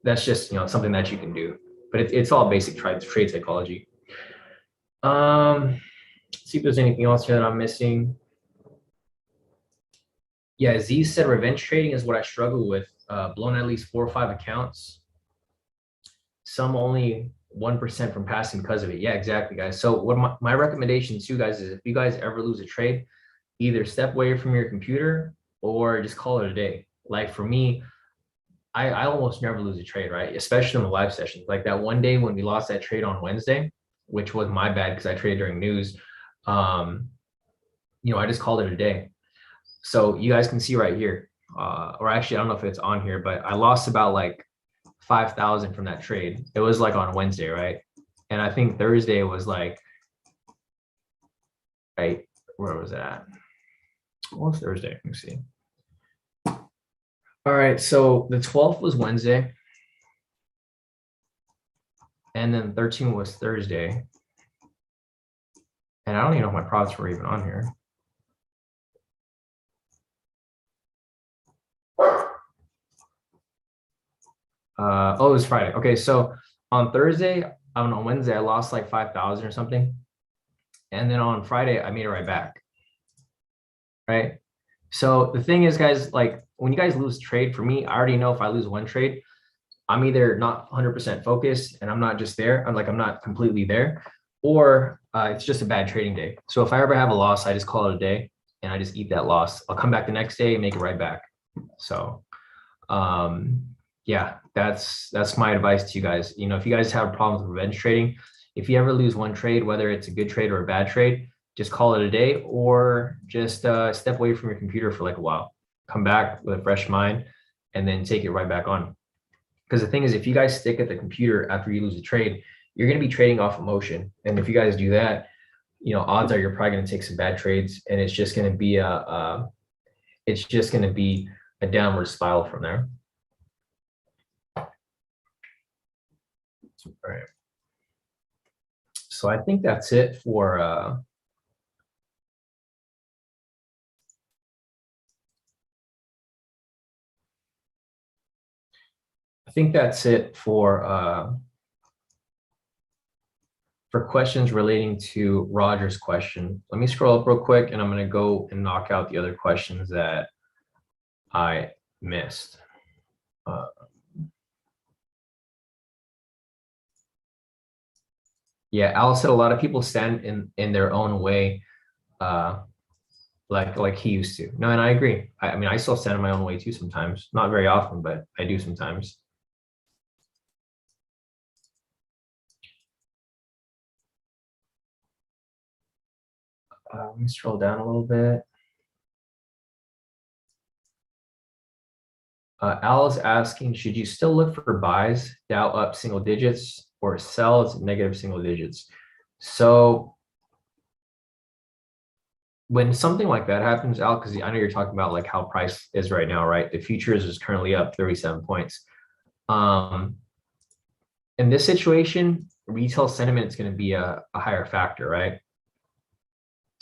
A: that's just, something that you can do, but it's all basic trade psychology. Let's see if there's anything else here that I'm missing. Yeah, Z said revenge trading is what I struggle with. Blown at least 4 or 5 accounts. Some only 1% from passing because of it. Yeah, exactly, guys. So what my recommendation to you guys is if you guys ever lose a trade, either step away from your computer or just call it a day. Like for me, I almost never lose a trade, right? Especially in the live sessions. Like that one day when we lost that trade on Wednesday, which was my bad because I traded during news. I just called it a day. So you guys can see right here, or actually, I don't know if it's on here, but I lost about 5,000 from that trade. It was on Wednesday, right? And I think Thursday was right, where was it at? What was Thursday? Let me see. All right, so the 12th was Wednesday. And then 13 was Thursday. And I don't even know if my products were even on here. It was Friday. Okay, so on Wednesday, I lost 5,000 or something. And then on Friday, I made it right back. Right? So the thing is, guys, when you guys lose trade, for me, I already know if I lose one trade, I'm either not 100% focused and I'm not just there. I'm not completely there, or it's just a bad trading day. So if I ever have a loss, I just call it a day and I just eat that loss. I'll come back the next day and make it right back. So, yeah, that's my advice to you guys. If you guys have problems with revenge trading, if you ever lose one trade, whether it's a good trade or a bad trade, just call it a day or just step away from your computer for a while, come back with a fresh mind and then take it right back on. Because the thing is, if you guys stick at the computer after you lose a trade, you're going to be trading off emotion. And if you guys do that, odds are you're probably going to take some bad trades and it's just going to be a downward spiral from there. All right. So I think that's it for questions relating to Roger's question. Let me scroll up real quick and I'm going to go and knock out the other questions that I missed. Yeah, Al said a lot of people stand in their own way, like he used to. No, and I agree. I mean, I still stand in my own way too sometimes. Not very often, but I do sometimes. Let me scroll down a little bit. Al is asking, should you still look for buys, Dow up single digits, or sells negative single digits? So when something like that happens, Al, because I know you're talking about like how price is right now, right? The futures is currently up 37 points. In this situation, retail sentiment is going to be a higher factor, right?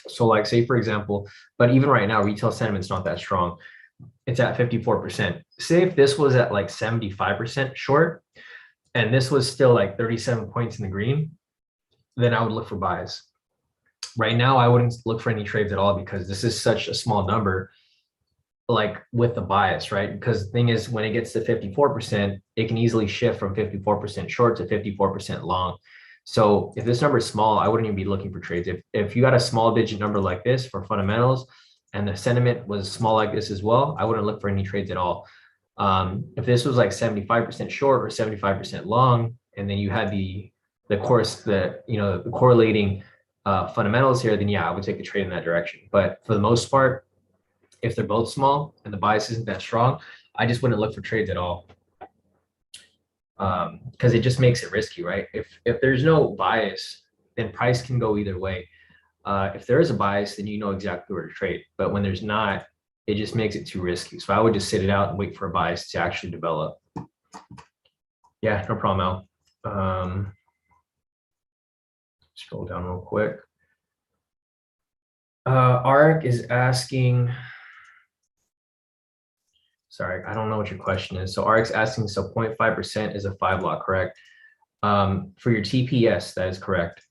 A: So like say, for example, but even right now, retail sentiment's not that strong. It's at 54%. Say if this was at like 75% short, and this was still like 37 points in the green, then I would look for buys. Right now, I wouldn't look for any trades at all because this is such a small number, like with the bias, right? Because the thing is, when it gets to 54%, it can easily shift from 54% short to 54% long. So if this number is small, I wouldn't even be looking for trades. If you got a small digit number like this for fundamentals and the sentiment was small like this as well, I wouldn't look for any trades at all. If this was like 75% short or 75% long, and then you had the correlating fundamentals here, then yeah, I would take the trade in that direction. But for the most part, if they're both small and the bias isn't that strong, I just wouldn't look for trades at all. Because it just makes it risky, right? If there's no bias, then price can go either way. If there is a bias, then you know exactly where to trade. But when there's not, it just makes it too risky. So I would just sit it out and wait for a bias to actually develop. Yeah, no problem, Al. Scroll down real quick. Arik is asking, sorry, I don't know what your question is. So Arik's asking, so 0.5% is a 5 lot, correct? For your TPS, that is correct.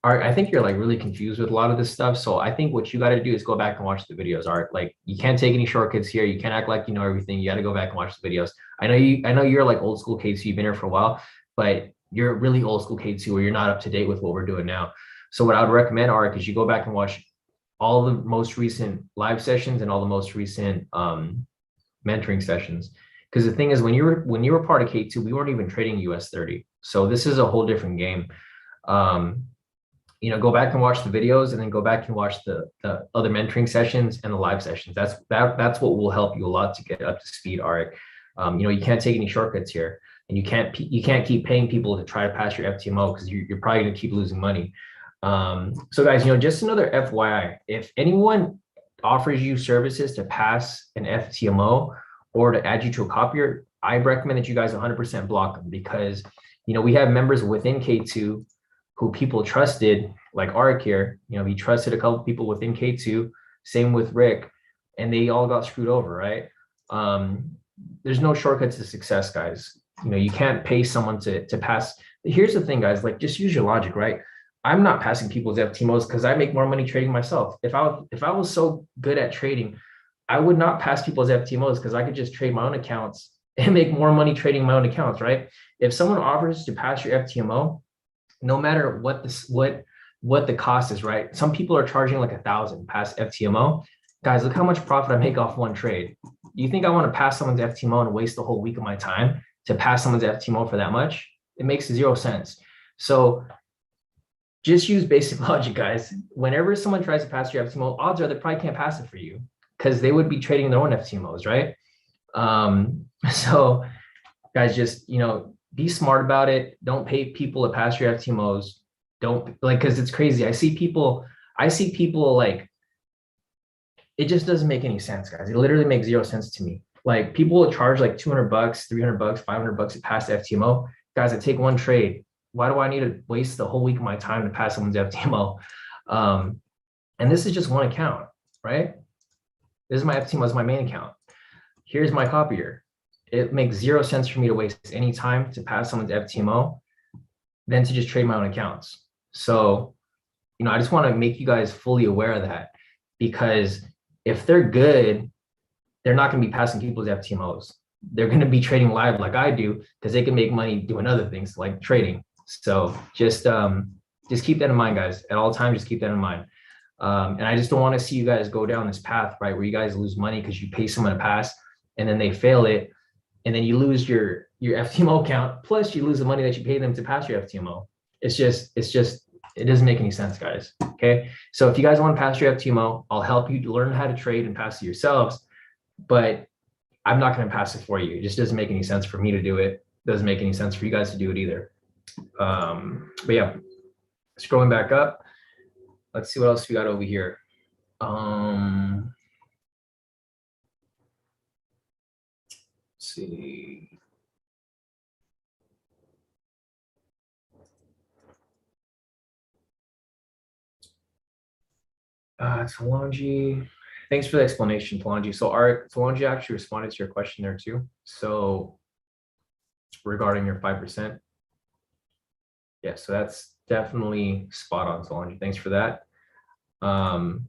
A: Art, I think you're like really confused with a lot of this stuff. So I think what you got to do is go back and watch the videos, Art. Like you can't take any shortcuts here. You can't act like you know everything. You got to go back and watch the videos. I know you're like old school K2, you've been here for a while, but you're really old school K2 where you're not up to date with what we're doing now. So what I would recommend, Art, is you go back and watch all the most recent live sessions and all the most recent mentoring sessions. Because the thing is, when you were part of K2, we weren't even trading US 30. So this is a whole different game. Go back and watch the videos, and then go back and watch the other mentoring sessions and the live sessions. That's what will help you a lot to get up to speed, Arik. You can't take any shortcuts here, and you can't keep paying people to try to pass your FTMO because you're probably going to keep losing money. So guys, just another FYI, if anyone offers you services to pass an FTMO or to add you to a copier, I recommend that you guys 100% block them, because we have members within K2 who people trusted, like Arik here. He trusted a couple people within K2, same with Rick, and they all got screwed over, right? There's no shortcuts to success, guys. You can't pay someone to pass. Here's the thing, guys, like just use your logic, right? I'm not passing people's FTMOs because I make more money trading myself. If I was so good at trading, I would not pass people's FTMOs because I could just trade my own accounts and make more money trading my own accounts, right? If someone offers to pass your FTMO, no matter what the cost is, right? Some people are charging like 1,000 pass FTMO. Guys, look how much profit I make off one trade. Do you think I want to pass someone's FTMO and waste the whole week of my time to pass someone's FTMO for that much? It makes 0 sense. So just use basic logic, guys. Whenever someone tries to pass your FTMO, odds are they probably can't pass it for you because they would be trading their own FTMOs, right? So guys, just, be smart about it. Don't pay people to pass your FTMOs. Don't because it's crazy. I see people like, it just doesn't make any sense, guys. It literally makes 0 sense to me. Like people will charge like $200, $300, $500 to pass the FTMO. Guys, I take one trade. Why do I need to waste the whole week of my time to pass someone's FTMO? And this is just one account, right? This is my FTMO, is my main account. Here's my copier. It makes 0 sense for me to waste any time to pass someone's FTMO than to just trade my own accounts. So, I just want to make you guys fully aware of that, because if they're good, they're not going to be passing people's FTMOs. They're going to be trading live like I do because they can make money doing other things like trading. So just Just keep that in mind, guys. At all times, just keep that in mind. And I just don't want to see you guys go down this path, right, where you guys lose money because you pay someone to pass and then they fail it, and then you lose your FTMO account, plus you lose the money that you pay them to pass your FTMO. It doesn't make any sense, guys. Okay, so if you guys want to pass your FTMO, I'll help you learn how to trade and pass it yourselves, but I'm not going to pass it for you. It just doesn't make any sense for me to do it. Doesn't make any sense for you guys to do it either. But yeah, scrolling back up, let's see what else we got over here. Let's see. Solange, thanks for the explanation, Solange. So Solange actually responded to your question there too. So regarding your 5%. Yeah, so that's definitely spot on, Solange. Thanks for that. Art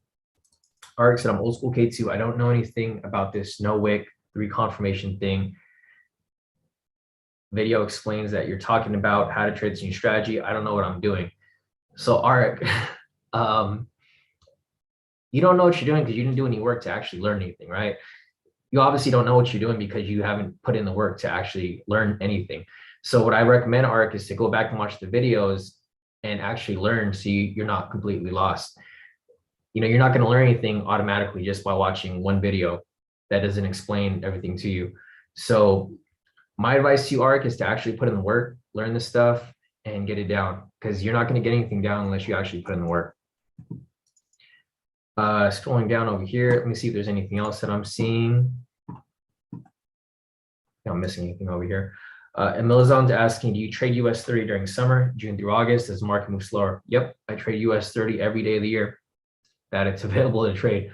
A: said, I'm old school K2. I don't know anything about this no wick reconfirmation thing. Video explains that you're talking about how to trade this new strategy. I don't know what I'm doing. So Art, you don't know what you're doing because you didn't do any work to actually learn anything, right? You obviously don't know what you're doing because you haven't put in the work to actually learn anything. So what I recommend, Ark, is to go back and watch the videos and actually learn so you're not completely lost. You know, you're not going to learn anything automatically just by watching one video that doesn't explain everything to you. So my advice to you, Ark, is to actually put in the work, learn the stuff, and get it down, because you're not going to get anything down unless you actually put in the work. Scrolling down over here, let me see if there's anything else that I'm seeing. I'm missing anything over here. Emilizon's asking, do you trade US 30 during summer, June through August, as the market moves slower? Yep, I trade US 30 every day of the year that it's available to trade.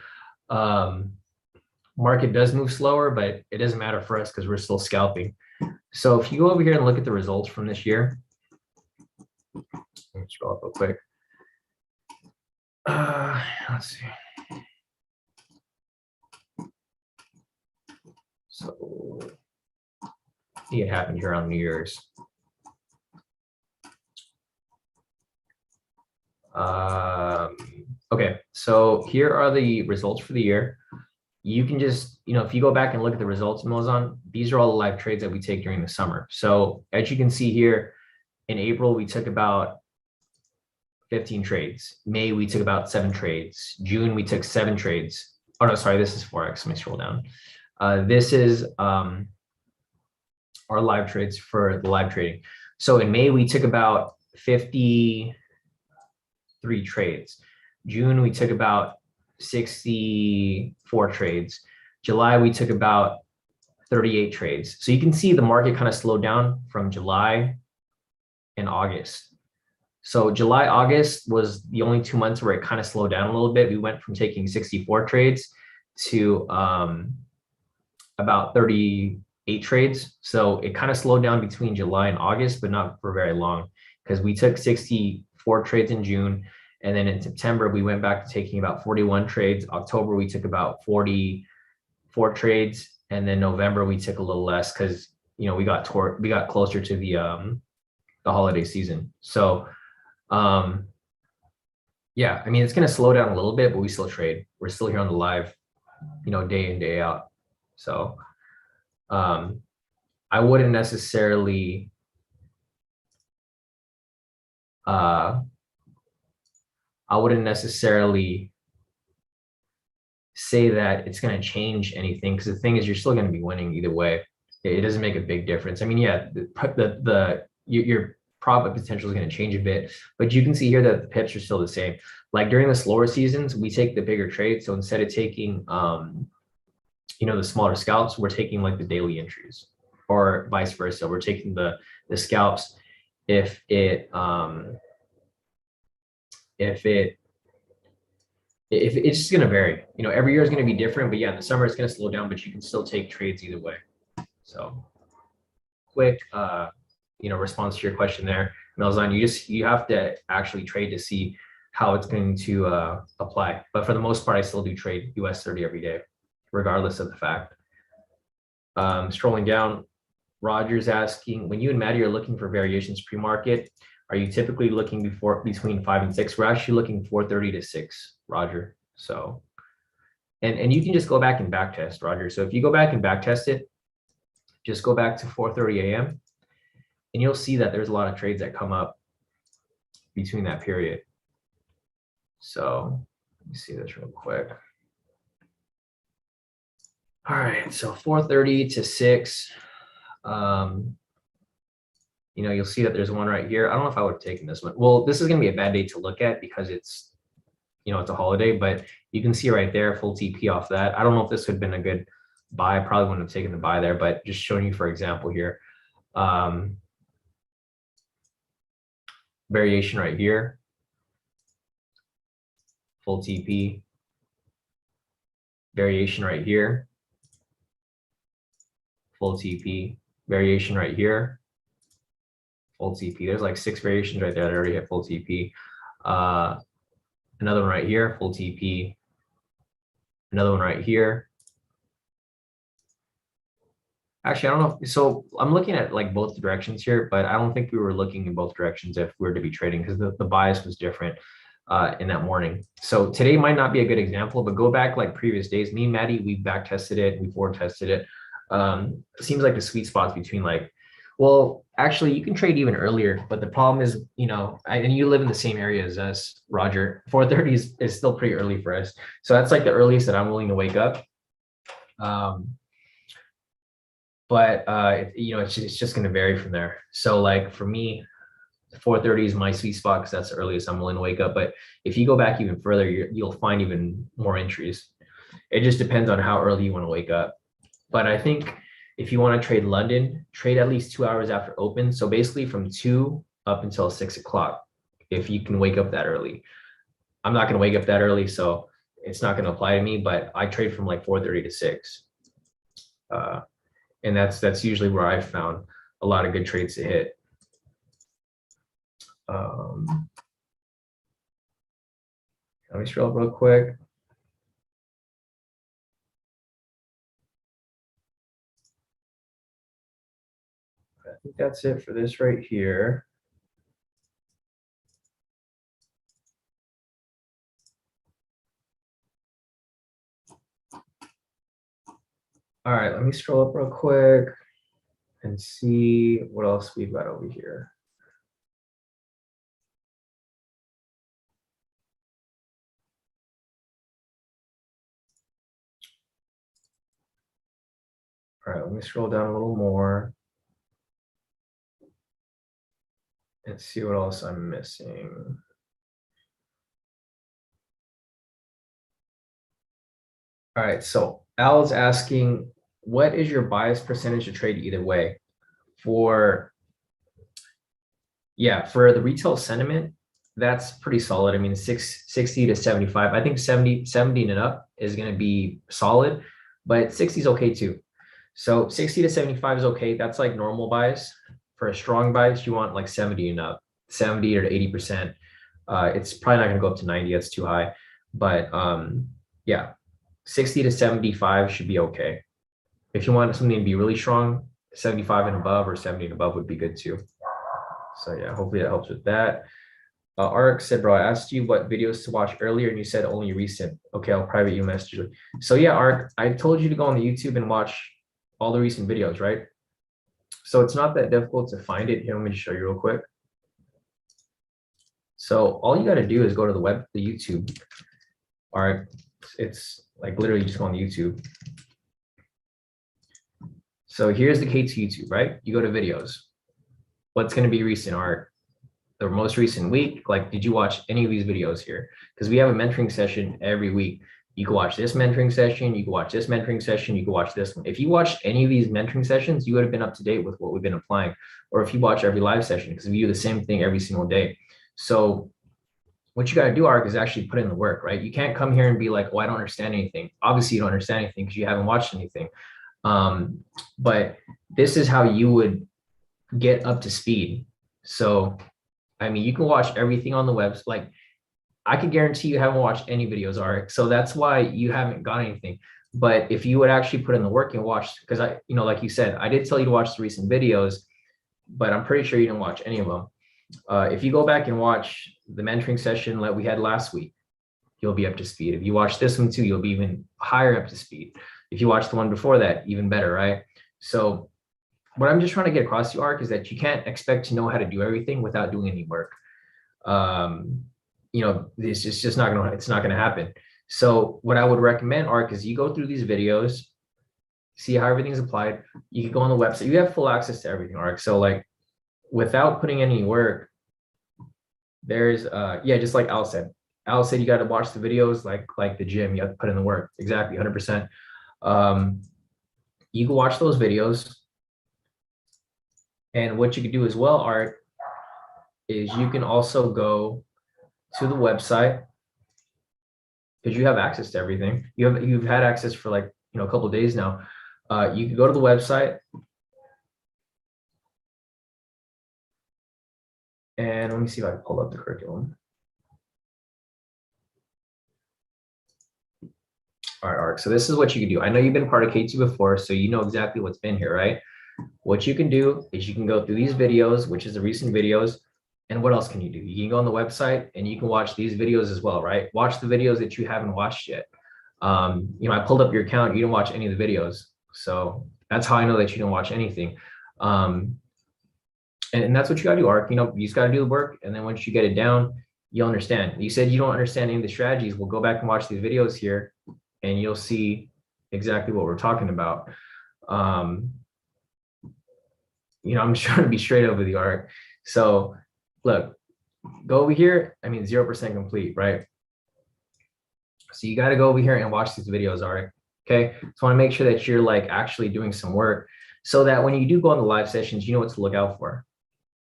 A: Market does move slower, but it doesn't matter for us because we're still scalping. So if you go over here and look at the results from this year, let me scroll up real quick. Let's see. So I think it happened here on New Year's. Okay, so here are the results for the year. You can just, if you go back and look at the results, Milazon, these are all the live trades that we take during the summer. So as you can see here, in April, we took about 15 trades. May, we took about 7 trades. June, we took 7 trades. Oh, no, sorry, this is FOREX. Let me scroll down. This is our live trades for the live trading. So in May, we took about 53 trades. June, we took about 64 trades. July, we took about 38 trades. So you can see the market kind of slowed down from July and August. So July, August was the only 2 months where it kind of slowed down a little bit. We went from taking 64 trades to about 38 trades. So it kind of slowed down between July and August, but not for very long, because we took 64 trades in June. And then in September, we went back to taking about 41 trades. October, we took about 44 trades. And then November, we took a little less because, we got closer to the holiday season. So, yeah, I mean, it's going to slow down a little bit, but we still trade. We're still here on the live, day in, day out. So, I wouldn't necessarily, say that it's going to change anything, because the thing is, you're still going to be winning either way. It doesn't make a big difference. I mean, yeah, your profit potential is going to change a bit, but you can see here that the pips are still the same. Like during the slower seasons, we take the bigger trades. So instead of taking, the smaller scalps, we're taking like the daily entries, or vice versa. We're taking the scalps if it's just going to vary. Every year is going to be different, but yeah, in the summer it's going to slow down, but you can still take trades either way. So quick, response to your question there, Melzan, you have to actually trade to see how it's going to apply. But for the most part, I still do trade US 30 every day, regardless of the fact. Scrolling down, Roger's asking, when you and Maddie are looking for variations pre-market, Are you typically looking between 5 and 6? We're actually looking 4:30 to 6, Roger. So, and you can just go back and back test, Roger. So if you go back and back test it, just go back to 4:30 a.m. and you'll see that there's a lot of trades that come up between that period. So let me see this real quick. All right, so 4:30 to 6. You'll see that there's one right here. I don't know if I would have taken this one. Well, this is going to be a bad day to look at because it's a holiday, but you can see right there, full TP off that. I don't know if this would have been a good buy. I probably wouldn't have taken the buy there, but just showing you for example here. Variation right here. Full TP. Variation right here. Full TP. Variation right here. Full TP. There's like 6 variations right there that already hit full TP. Another one right here, full TP. Another one right here. Actually, I don't know. So I'm looking at like both directions here, but I don't think we were looking in both directions if we were to be trading because the bias was different in that morning. So today might not be a good example, but go back like previous days. Me and Maddie, we back tested it, we forward tested it. It seems like the sweet spots between like, well, actually you can trade even earlier, but the problem is, and you live in the same area as us, Roger. 4:30 is still pretty early for us. So that's like the earliest that I'm willing to wake up. But it's just going to vary from there. So like for me, 4:30 is my sweet spot because that's the earliest I'm willing to wake up. But if you go back even further, you'll find even more entries. It just depends on how early you want to wake up. But I think if you want to trade London, trade at least 2 hours after open. So basically from 2 up until 6 o'clock, if you can wake up that early. I'm not going to wake up that early, so it's not going to apply to me, but I trade from like 4:30 to 6. And that's usually where I've found a lot of good trades to hit. Let me scroll up real quick. I think that's it for this right here. All right, let me scroll up real quick and see what else we've got over here. All right, let me scroll down a little more and see what else I'm missing. All right, so Al's asking, what is your bias percentage to trade either way? For the retail sentiment, that's pretty solid. I mean, 60 to 75. I think 70 and up is going to be solid, but 60 is okay too. So 60 to 75 is okay. That's like normal bias. For a strong bias, you want like 70 and up, 70 or 80%. It's probably not going to go up to 90. That's too high. But 60 to 75 should be okay. If you want something to be really strong, 75 and above or 70 and above would be good too. So yeah, hopefully that helps with that. Arik said, bro, I asked you what videos to watch earlier and you said only recent. Okay, I'll private you message you. So yeah, Arik, I told you to go on the YouTube and watch all the recent videos, right? So it's not that difficult to find it. Here, let me just show you real quick. So all you got to do is go to the YouTube. All right, it's like literally just go on YouTube. So here's the K2 YouTube, right? You go to videos. What's going to be recent art? The most recent week, like, did you watch any of these videos here? Because we have a mentoring session every week. You can watch this mentoring session, you can watch this mentoring session, you can watch this one. If you watched any of these mentoring sessions, you would have been up to date with what we've been applying. Or if you watch every live session, because we do the same thing every single day. So what you got to do, Ark, is actually put in the work, right? You can't come here and be like, oh, I don't understand anything. Obviously, you don't understand anything because you haven't watched anything. But this is how you would get up to speed. So, I mean, you can watch everything on the web. Like, I can guarantee you haven't watched any videos, Arik. So that's why you haven't got anything. But if you would actually put in the work and watch, because like you said, I did tell you to watch the recent videos, but I'm pretty sure you didn't watch any of them. If you go back and watch the mentoring session that we had last week, you'll be up to speed. If you watch this one too, you'll be even higher up to speed. If you watch the one before that, even better, right? So what I'm just trying to get across to you, Ark, is that you can't expect to know how to do everything without doing any work. It's just not gonna happen. So what I would recommend, Ark, is you go through these videos, see how everything's applied. You can go on the website. You have full access to everything, Ark. So like without putting any work, there's just like Al said. Al said you got to watch the videos like the gym. You have to put in the work. Exactly, 100%. You can watch those videos. And what you can do as well, Art, is you can also go to the website because you have access to everything. You've had access for like a couple of days now. You can go to the website, and let me see if I can pull up the curriculum. All right, Art. So this is what you can do. I know you've been part of K2 before, so you know exactly what's been here, right? What you can do is you can go through these videos, which is the recent videos. And what else can you do? You can go on the website and you can watch these videos as well, right? Watch the videos that you haven't watched yet. I pulled up your account. You didn't watch any of the videos. So that's how I know that you didn't watch anything. And that's what you got to do, Ark. You just got to do the work. And then once you get it down, you'll understand. You said you don't understand any of the strategies. We'll go back and watch these videos here and you'll see exactly what we're talking about. I'm just trying to be straight over the Ark. So look, go over here. 0% complete, right? So you got to go over here and watch these videos, all right? Okay. So I want to make sure that you're like actually doing some work so that when you do go on the live sessions, you know what to look out for.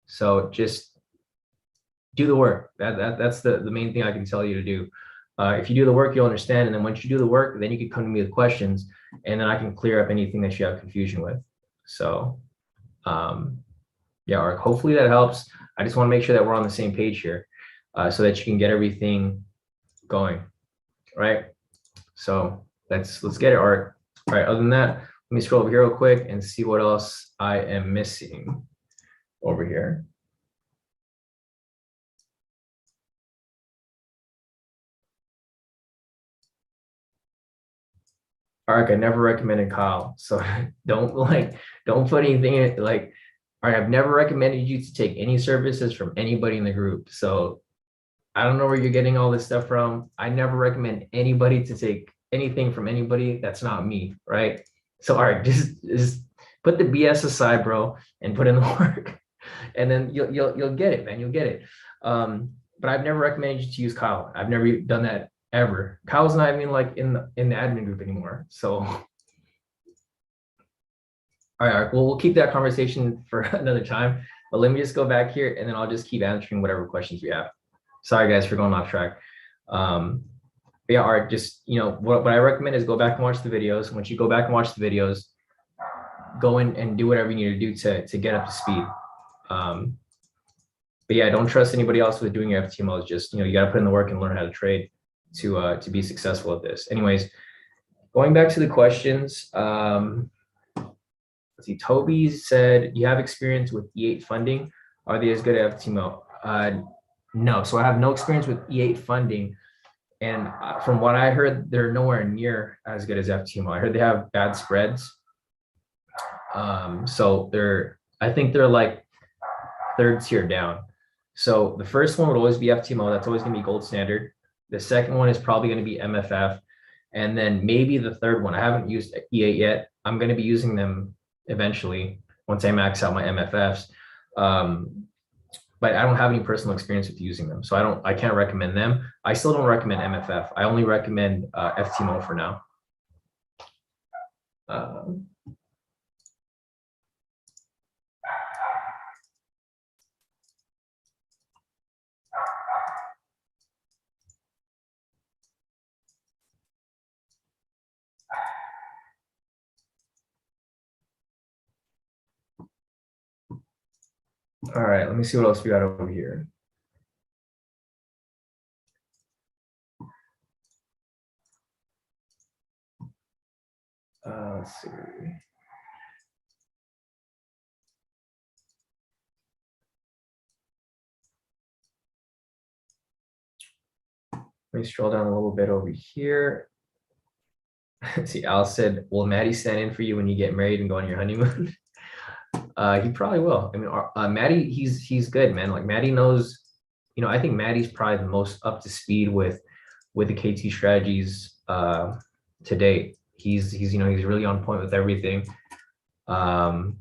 A: So just do the work. That's the main thing I can tell you to do. If you do the work, you'll understand. And then once you do the work, then you can come to me with questions and then I can clear up anything that you have confusion with. So Ark, hopefully that helps. I just want to make sure that we're on the same page here so that you can get everything going, right? So let's get it, Ark. All right, other than that, let me scroll over here real quick and see what else I am missing over here. Ark, I never recommended Kyle. So don't put anything in it like, all right, I've never recommended you to take any services from anybody in the group. So I don't know where you're getting all this stuff from. I never recommend anybody to take anything from anybody that's not me, right? So all right, just put the BS aside, bro, and put in the work, and then you'll get it, man. You'll get it. But I've never recommended you to use Kyle. I've never done that ever. Kyle's not even like in the admin group anymore. So all right, we'll keep that conversation for another time. But let me just go back here, and then I'll just keep answering whatever questions we have. Sorry, guys, for going off track. But yeah, Art, just, what I recommend is go back and watch the videos. Once you go back and watch the videos, go in and do whatever you need to do to get up to speed. But yeah, don't trust anybody else with doing your FTMO. It's just, you got to put in the work and learn how to trade to be successful at this. Anyways, going back to the questions, let's see, Toby said, you have experience with E8 funding. Are they as good at FTMO? No, so I have no experience with E8 funding. And from what I heard, they're nowhere near as good as FTMO. I heard they have bad spreads. So I think they're like third tier down. So the first one would always be FTMO. That's always going to be gold standard. The second one is probably going to be MFF. And then maybe the third one, I haven't used E8 yet. I'm going to be using them eventually once I max out my MFFs. But I don't have any personal experience with using them. So I can't recommend them. I still don't recommend MFF. I only recommend FTMO for now. All right, let me see what else we got over here. Let's see. me scroll down a little bit over here. See, Al said, will Maddie stand in for you when you get married and go on your honeymoon? He probably will. I mean, Maddie, he's good, man. Like Maddie knows, I think Maddie's probably the most up to speed with the KT strategies to date. He's really on point with everything. So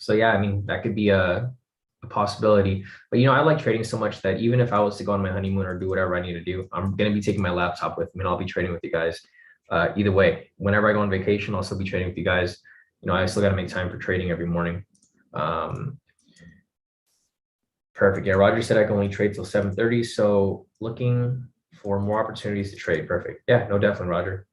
A: yeah, I mean, that could be a possibility. But I like trading so much that even if I was to go on my honeymoon or do whatever I need to do, I'm gonna be taking my laptop with me and I'll be trading with you guys. Either way, whenever I go on vacation, I'll still be trading with you guys. I still got to make time for trading every morning. Perfect. Yeah, Roger said I can only trade till 7:30. So looking for more opportunities to trade. Perfect. Yeah, no, definitely, Roger.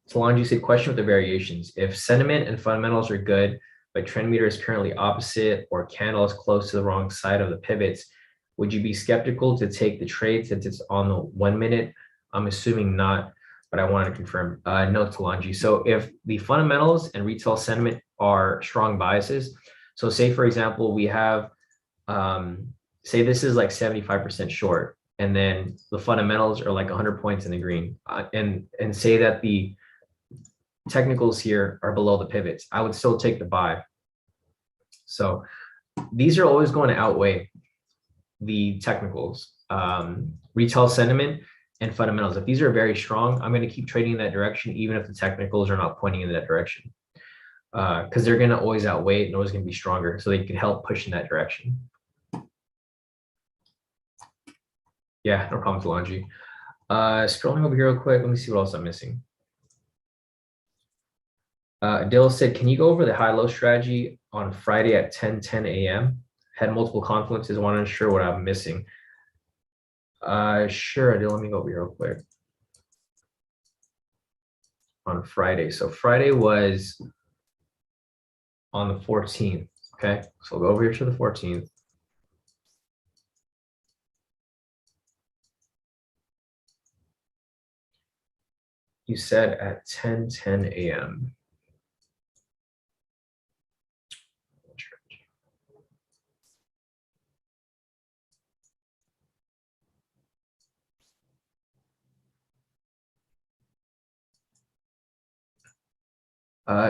A: Solange said, question with the variations. If sentiment and fundamentals are good, but trend meter is currently opposite or candle is close to the wrong side of the pivots, would you be skeptical to take the trade since it's on the 1 minute? I'm assuming not, but I wanted to confirm. No, Talanji. So if the fundamentals and retail sentiment are strong biases, so say, for example, we have, say this is like 75% short, and then the fundamentals are like 100 points in the green, and say that the technicals here are below the pivots, I would still take the buy. So these are always going to outweigh the technicals, retail sentiment and fundamentals. If these are very strong, I'm going to keep trading in that direction, even if the technicals are not pointing in that direction, because they're going to always outweigh it and always going to be stronger. So they can help push in that direction. Yeah, no problem, Talanji. Scrolling over here real quick. Let me see what else I'm missing. Dill said, can you go over the high-low strategy on Friday at 10:10 a.m.? Had multiple confluences, want to ensure what I'm missing. Sure, Dill, let me go over here real quick. On Friday. So Friday was on the 14th. Okay, so we'll go over here to the 14th. You said at 10:10 a.m.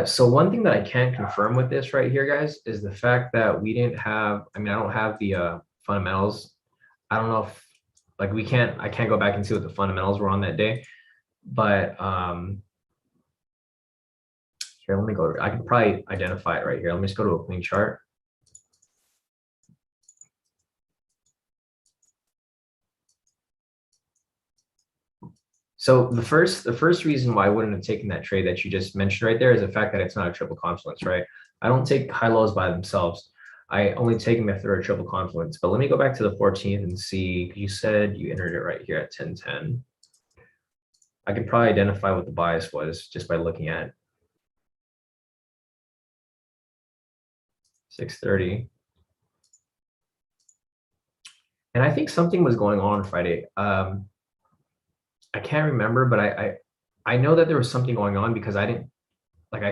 A: So one thing that I can't confirm with this right here, guys, is the fact that we didn't have, I don't have the fundamentals. I don't know if, like, I can't go back and see what the fundamentals were on that day, but here, let me go, I can probably identify it right here. Let me just go to a clean chart. So the first reason why I wouldn't have taken that trade that you just mentioned right there is the fact that it's not a triple confluence, right? I don't take high lows by themselves. I only take them if they're a triple confluence. But let me go back to the 14th and see. You said you entered it right here at 10:10. I can probably identify what the bias was just by looking at 6:30. And I think something was going on Friday. I can't remember, but I know that there was something going on because I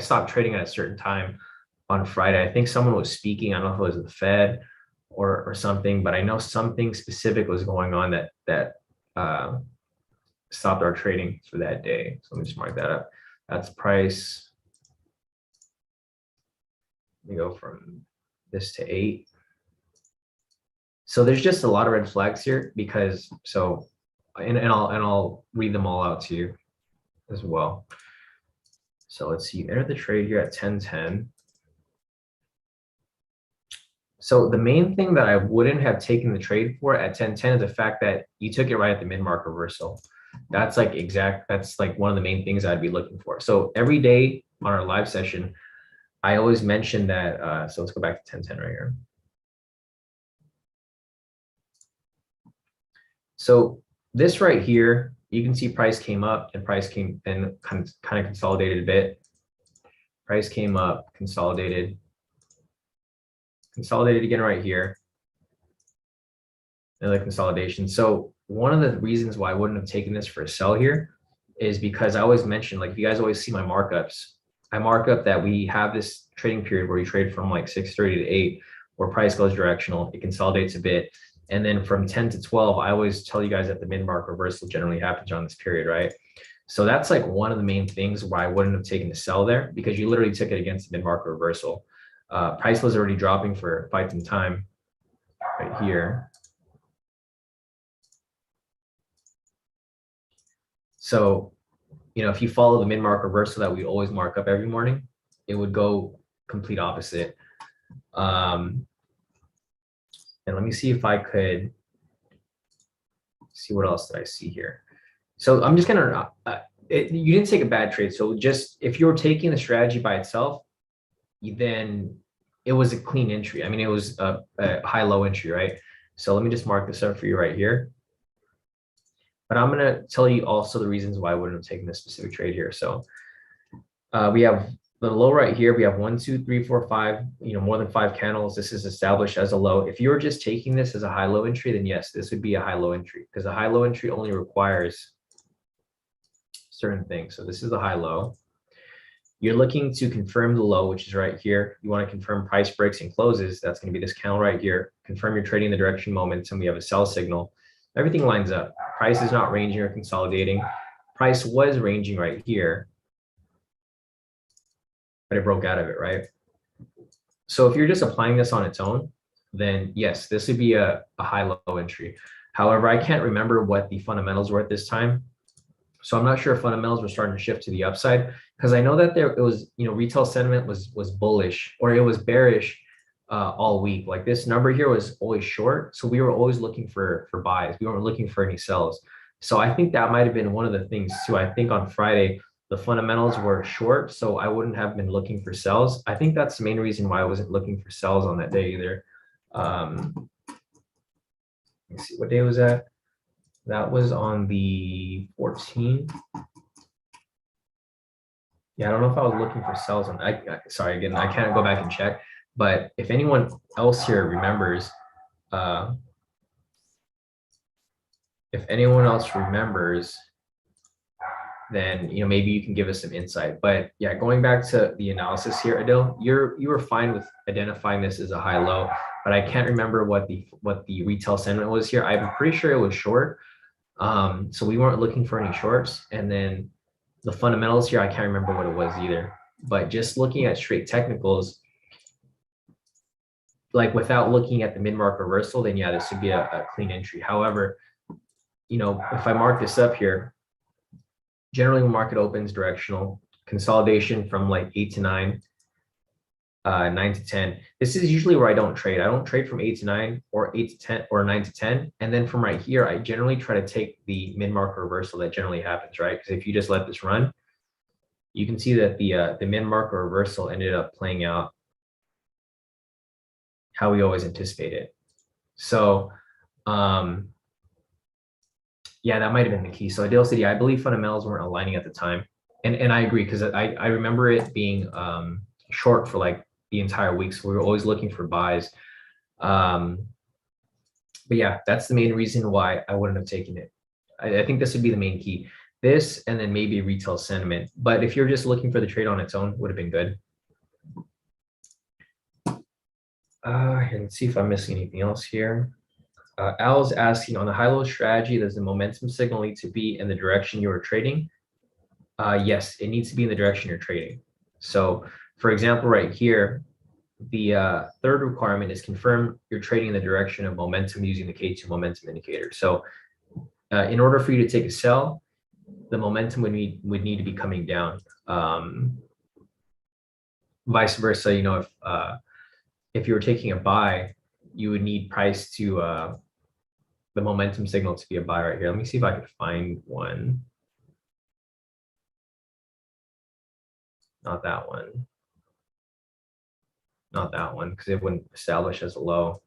A: stopped trading at a certain time on Friday. I think someone was speaking. I don't know if it was the Fed or something, but I know something specific was going on that stopped our trading for that day. So let me just mark that up. That's price. Let me go from this to 8. So there's just a lot of red flags here because and I'll read them all out to you as well. So let's see, you entered the trade here at 10:10. So the main thing that I wouldn't have taken the trade for at 10:10 is the fact that you took it right at the mid-mark reversal. That's like one of the main things I'd be looking for. So every day on our live session, I always mention that. So let's go back to 10:10 right here. So this right here, you can see price came up and price came and kind of consolidated a bit. Price came up, consolidated again right here. Another consolidation. So one of the reasons why I wouldn't have taken this for a sell here is because I always mention, like, if you guys always see my markups, I mark up that we have this trading period where you trade from like 6:30 to 8, where price goes directional, it consolidates a bit, And then from 10 to 12, I always tell you guys that the mid-market reversal generally happens on this period, right? So that's like one of the main things why I wouldn't have taken the sell there, because you literally took it against the mid-market reversal. Price was already dropping for quite some time right here. So, you know, if you follow the mid-market reversal that we always mark up every morning, it would go complete opposite. And let me see if I could see what else did I see here. So I'm just gonna, you didn't take a bad trade. So just if you're taking the strategy by itself, then it was a clean entry. I mean, it was a high-low entry, right? So let me just mark this up for you right here. But I'm gonna tell you also the reasons why I wouldn't have taken this specific trade here. So we have the low right here. We have 1, 2, 3, 4, 5, you know, more than 5 candles. This is established as a low. If you're just taking this as a high-low entry, then yes, this would be a high-low entry, because a high-low entry only requires certain things. So this is the high-low. You're looking to confirm the low, which is right here. You want to confirm price breaks and closes. That's going to be this candle right here. Confirm you're trading the direction momentum. We have a sell signal. Everything lines up. Price is not ranging or consolidating. Price was ranging right here, but it broke out of it, right? So if you're just applying this on its own, then yes, this would be a high-low entry. However, I can't remember what the fundamentals were at this time. So I'm not sure if fundamentals were starting to shift to the upside, because I know that it was, you know, retail sentiment was bullish, or it was bearish all week. Like this number here was always short. So we were always looking for buys. We weren't looking for any sells. So I think that might have been one of the things too. I think on Friday, the fundamentals were short, so I wouldn't have been looking for sells. I think that's the main reason why I wasn't looking for sells on that day either. Let me see, what day was that? That was on the 14th. Yeah, I don't know if I was looking for sells on. Sorry, again, I can't go back and check. But if anyone else here remembers, if anyone else remembers, then you know maybe you can give us some insight. But yeah, going back to the analysis here, Adil, you were fine with identifying this as a high-low, but I can't remember what the retail sentiment was here. I'm pretty sure it was short. So we weren't looking for any shorts, and then the fundamentals here, I can't remember what it was either. But just looking at straight technicals, like without looking at the mid-market reversal, then yeah, this would be a clean entry. However, you know, if I mark this up here, generally when market opens directional, consolidation from like 8 to 9, 9 to 10. This is usually where I don't trade. I don't trade from 8 to 9 or 8 to 10 or 9 to 10. And then from right here, I generally try to take the mid-market reversal that generally happens, right? Because if you just let this run, you can see that the mid-market reversal ended up playing out how we always anticipate it. So yeah, that might have been the key. So Adele City, I believe fundamentals weren't aligning at the time. And I agree, because I remember it being short for like the entire week. So we were always looking for buys. But yeah, that's the main reason why I wouldn't have taken it. I think this would be the main key. This, and then maybe retail sentiment. But if you're just looking for the trade on its own, would have been good. Let's see if I'm missing anything else here. Al's asking, on the high-low strategy, does the momentum signal need to be in the direction you are trading? Yes, it needs to be in the direction you're trading. So for example, right here, the third requirement is confirm you're trading in the direction of momentum using the K2 momentum indicator. So in order for you to take a sell, the momentum would need to be coming down. Vice versa, you know, if you were taking a buy, you would need price to the momentum signal to be a buy right here. Let me see if I could find one. Not that one. Not that one, because it wouldn't establish as a low.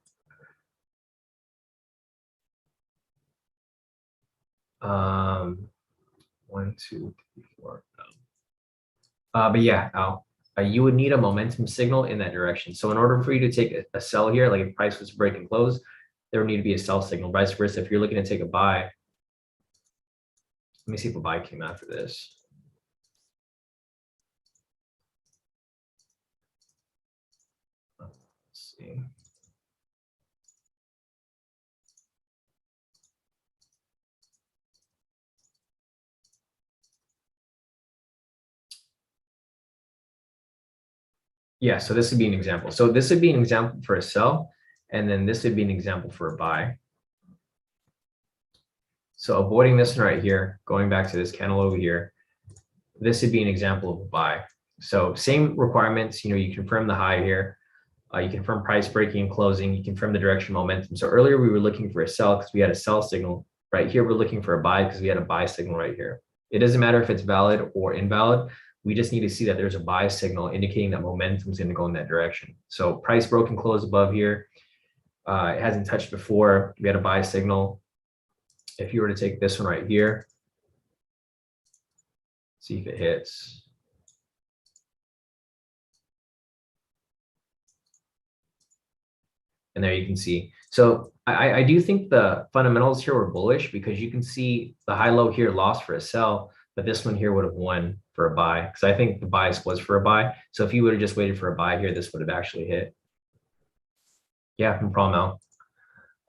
A: 1, 2, 3, 4. But yeah, Al, you would need a momentum signal in that direction. So in order for you to take a sell here, like if price was to break and close, there would need to be a sell signal. Vice versa, if you're looking to take a buy, let me see if a buy came after this. Let's see. Yeah, so this would be an example. So this would be an example for a sell, and then this would be an example for a buy. So avoiding this one right here, going back to this candle over here, this would be an example of a buy. So same requirements, you confirm the high here, you confirm price breaking and closing, you confirm the direction momentum. So earlier we were looking for a sell because we had a sell signal. Right here, we're looking for a buy because we had a buy signal right here. It doesn't matter if it's valid or invalid. We just need to see that there's a buy signal indicating that momentum is going to go in that direction. So price broke and closed above here. It hasn't touched before. We had a buy signal. If you were to take this one right here, see if it hits. And there you can see. So I do think the fundamentals here were bullish because you can see the high low here lost for a sell, but this one here would have won for a buy because I think the bias was for a buy. So if you would have just waited for a buy here, this would have actually hit. Yeah, no problem,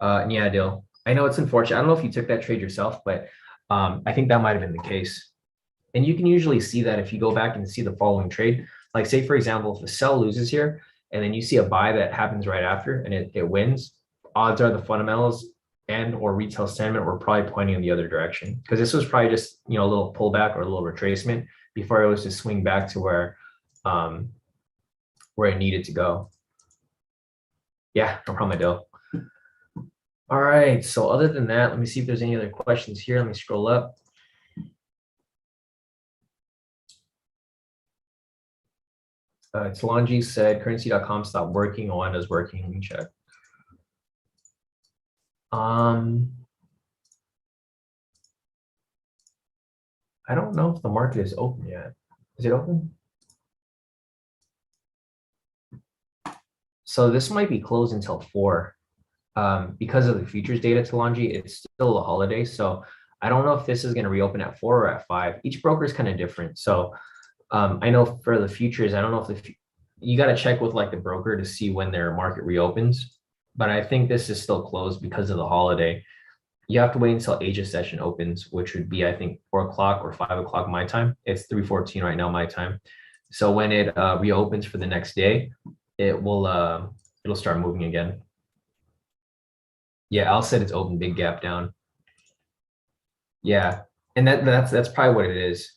A: Al. And yeah, Dill. I know it's unfortunate. I don't know if you took that trade yourself, but I think that might have been the case. And you can usually see that if you go back and see the following trade. Like say, for example, if a sell loses here, and then you see a buy that happens right after and it wins, odds are the fundamentals and or retail sentiment were probably pointing in the other direction. Because this was probably just a little pullback or a little retracement before it was to swing back to where it needed to go. Yeah, no problem, Adele. All right. So other than that, let me see if there's any other questions here. Let me scroll up. Talonji said currency.com stopped working. Owanda's working. Let me check. I don't know if the market is open yet. Is it open? So this might be closed until 4. Because of the futures data, Talonji, it's still a holiday. So I don't know if this is going to reopen at 4 or at 5. Each broker is kind of different. So I know for the futures, I don't know if you got to check with like the broker to see when their market reopens. But I think this is still closed because of the holiday. You have to wait until Asia session opens, which would be, I think, 4 o'clock or 5 o'clock my time. It's 3:14 right now my time. So when it reopens for the next day, it'll start moving again. Yeah, Al said it's open, big gap down. Yeah, and that's probably what it is.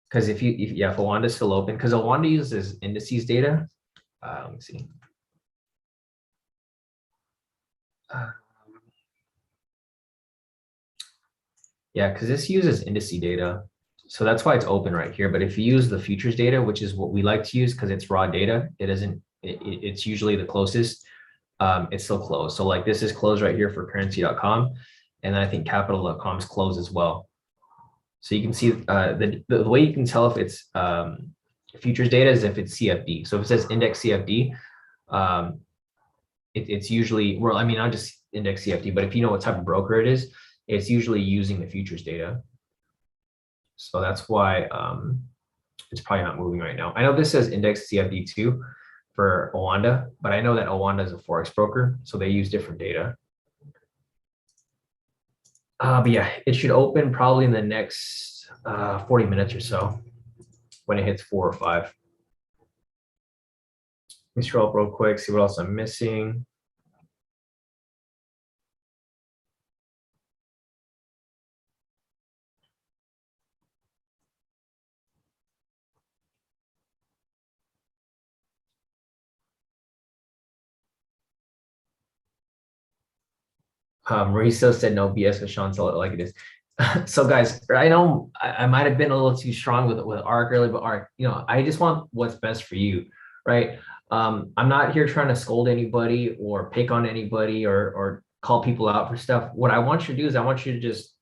A: Because if Awanda's still open, because Awanda uses indices data. Let me see. Yeah, because this uses indice data. So that's why it's open right here. But if you use the futures data, which is what we like to use because it's raw data, it's usually the closest. It's still closed. So like this is closed right here for currency.com. And then I think capital.com is closed as well. So you can see the way you can tell if it's futures data is if it's CFD. So if it says index CFD, it's usually, well, I mean, not just index CFD, but if you know what type of broker it is, it's usually using the futures data. So that's why it's probably not moving right now. I know this says index CFD too for Owanda, but I know that Owanda is a Forex broker, so they use different data. But yeah, it should open probably in the next 40 minutes or so when it hits 4 or 5. Let me scroll up real quick, see what else I'm missing. Mauricio said no BS with Sean, tell it like it is. So guys, I know I might have been a little too strong with ARC earlier, but ARC, I just want what's best for you, right? I'm not here trying to scold anybody or pick on anybody or call people out for stuff. What I want you to do is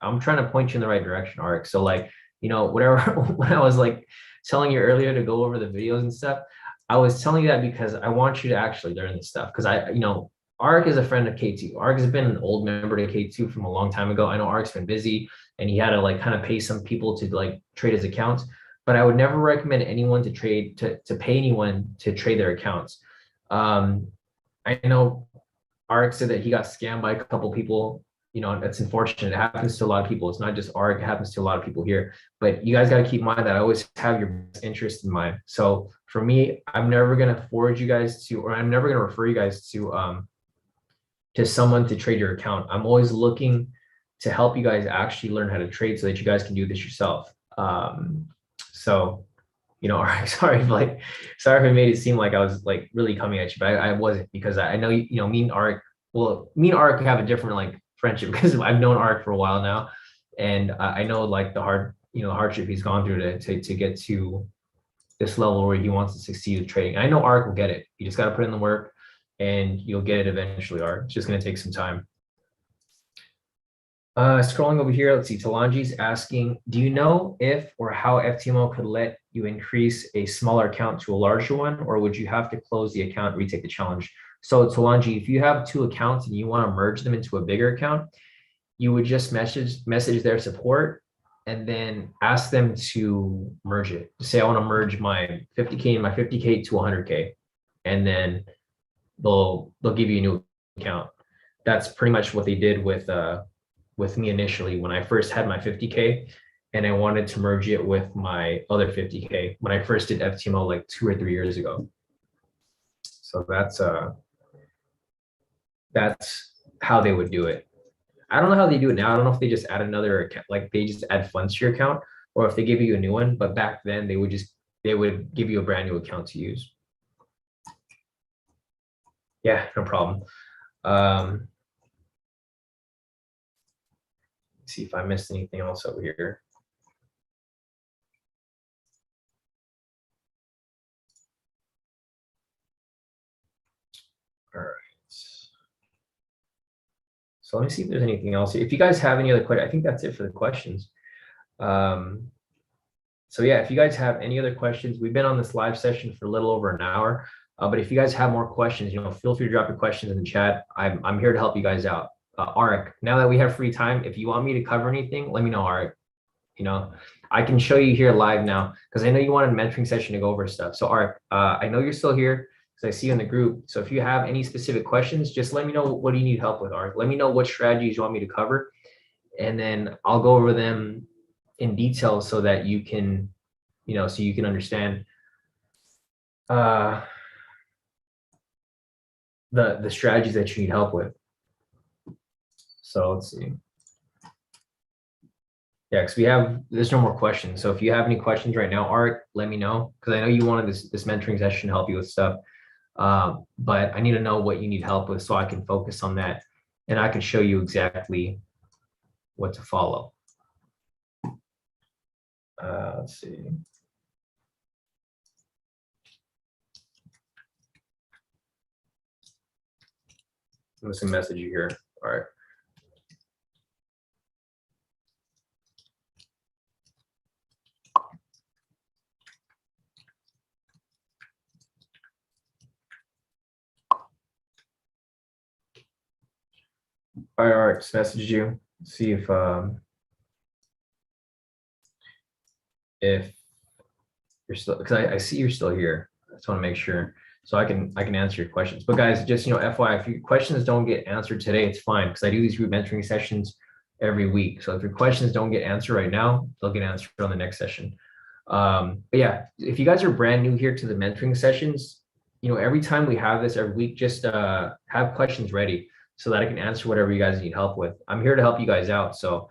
A: I'm trying to point you in the right direction, ARC. So like, whatever, when I was like telling you earlier to go over the videos and stuff, I was telling you that because I want you to actually learn this stuff. Because ARC is a friend of K2. ARC has been an old member to K2 from a long time ago. I know ARC's been busy and he had to like kind of pay some people to like trade his accounts, but I would never recommend anyone to pay anyone to trade their accounts. I know ARC said that he got scammed by a couple people. That's unfortunate. It happens to a lot of people. It's not just ARC, it happens to a lot of people here. But you guys got to keep in mind that I always have your best interest in mind. So For me, I'm never gonna forward you guys to, or I'm never gonna refer you guys to someone to trade your account. I'm always looking to help you guys actually learn how to trade so that you guys can do this yourself. So, you know, sorry if I made it seem like I was like really coming at you, but I wasn't, because I know, you know, me and Arik have a different like friendship because I've known Arik for a while now. And I know like the hardship he's gone through to get to this level where he wants to succeed with trading. I know Arik will get it. You just got to put in the work and you'll get it eventually, Arik. It's just going to take some time. Scrolling over here, let's see. Talanji's asking, do you know if or how FTMO could let you increase a smaller account to a larger one, or would you have to close the account, retake the challenge? So Talanji, if you have 2 accounts and you want to merge them into a bigger account, you would just message their support and then ask them to merge it. Say I want to merge my 50K and my 50K to 100K, and then they'll give you a new account. That's pretty much what they did with me initially when I first had my 50K and I wanted to merge it with my other 50K when I first did FTMO like 2 or 3 years ago. So that's how they would do it. I don't know how they do it now. I don't know if they just add another account, like they just add funds to your account, or if they give you a new one. But back then they would give you a brand new account to use. Yeah, no problem. Let's see if I missed anything else over here. All right. So let me see if there's anything else. If you guys have any other questions, I think that's it for the questions. So yeah, if you guys have any other questions, we've been on this live session for a little over an hour. But if you guys have more questions, you know, feel free to drop your questions in the chat. I'm here to help you guys out. Arik, now that we have free time, if you want me to cover anything, let me know, Arik. You know, I can show you here live now because I know you want a mentoring session to go over stuff. So Arik, I know you're still here because I see you in the group. So if you have any specific questions, just let me know what do you need help with, Arik. Let me know what strategies you want me to cover, and then I'll go over them in detail so that you can, you know, so you can understand the strategies that you need help with. So let's see. Yeah, because there's no more questions. So if you have any questions right now, Arik, let me know, because I know you wanted this mentoring session to help you with stuff. But I need to know what you need help with so I can focus on that and I can show you exactly what to follow. Let's see. I'm just gonna message you here. All right. All right, just message you. See if you're still, because I see you're still here. I just want to make sure so I can answer your questions. But guys, just, you know, FYI, if your questions don't get answered today, it's fine, because I do these group mentoring sessions every week. So if your questions don't get answered right now, they'll get answered on the next session. But yeah, if you guys are brand new here to the mentoring sessions, you know, every time we have this every week, just have questions ready so that I can answer whatever you guys need help with. I'm here to help you guys out. So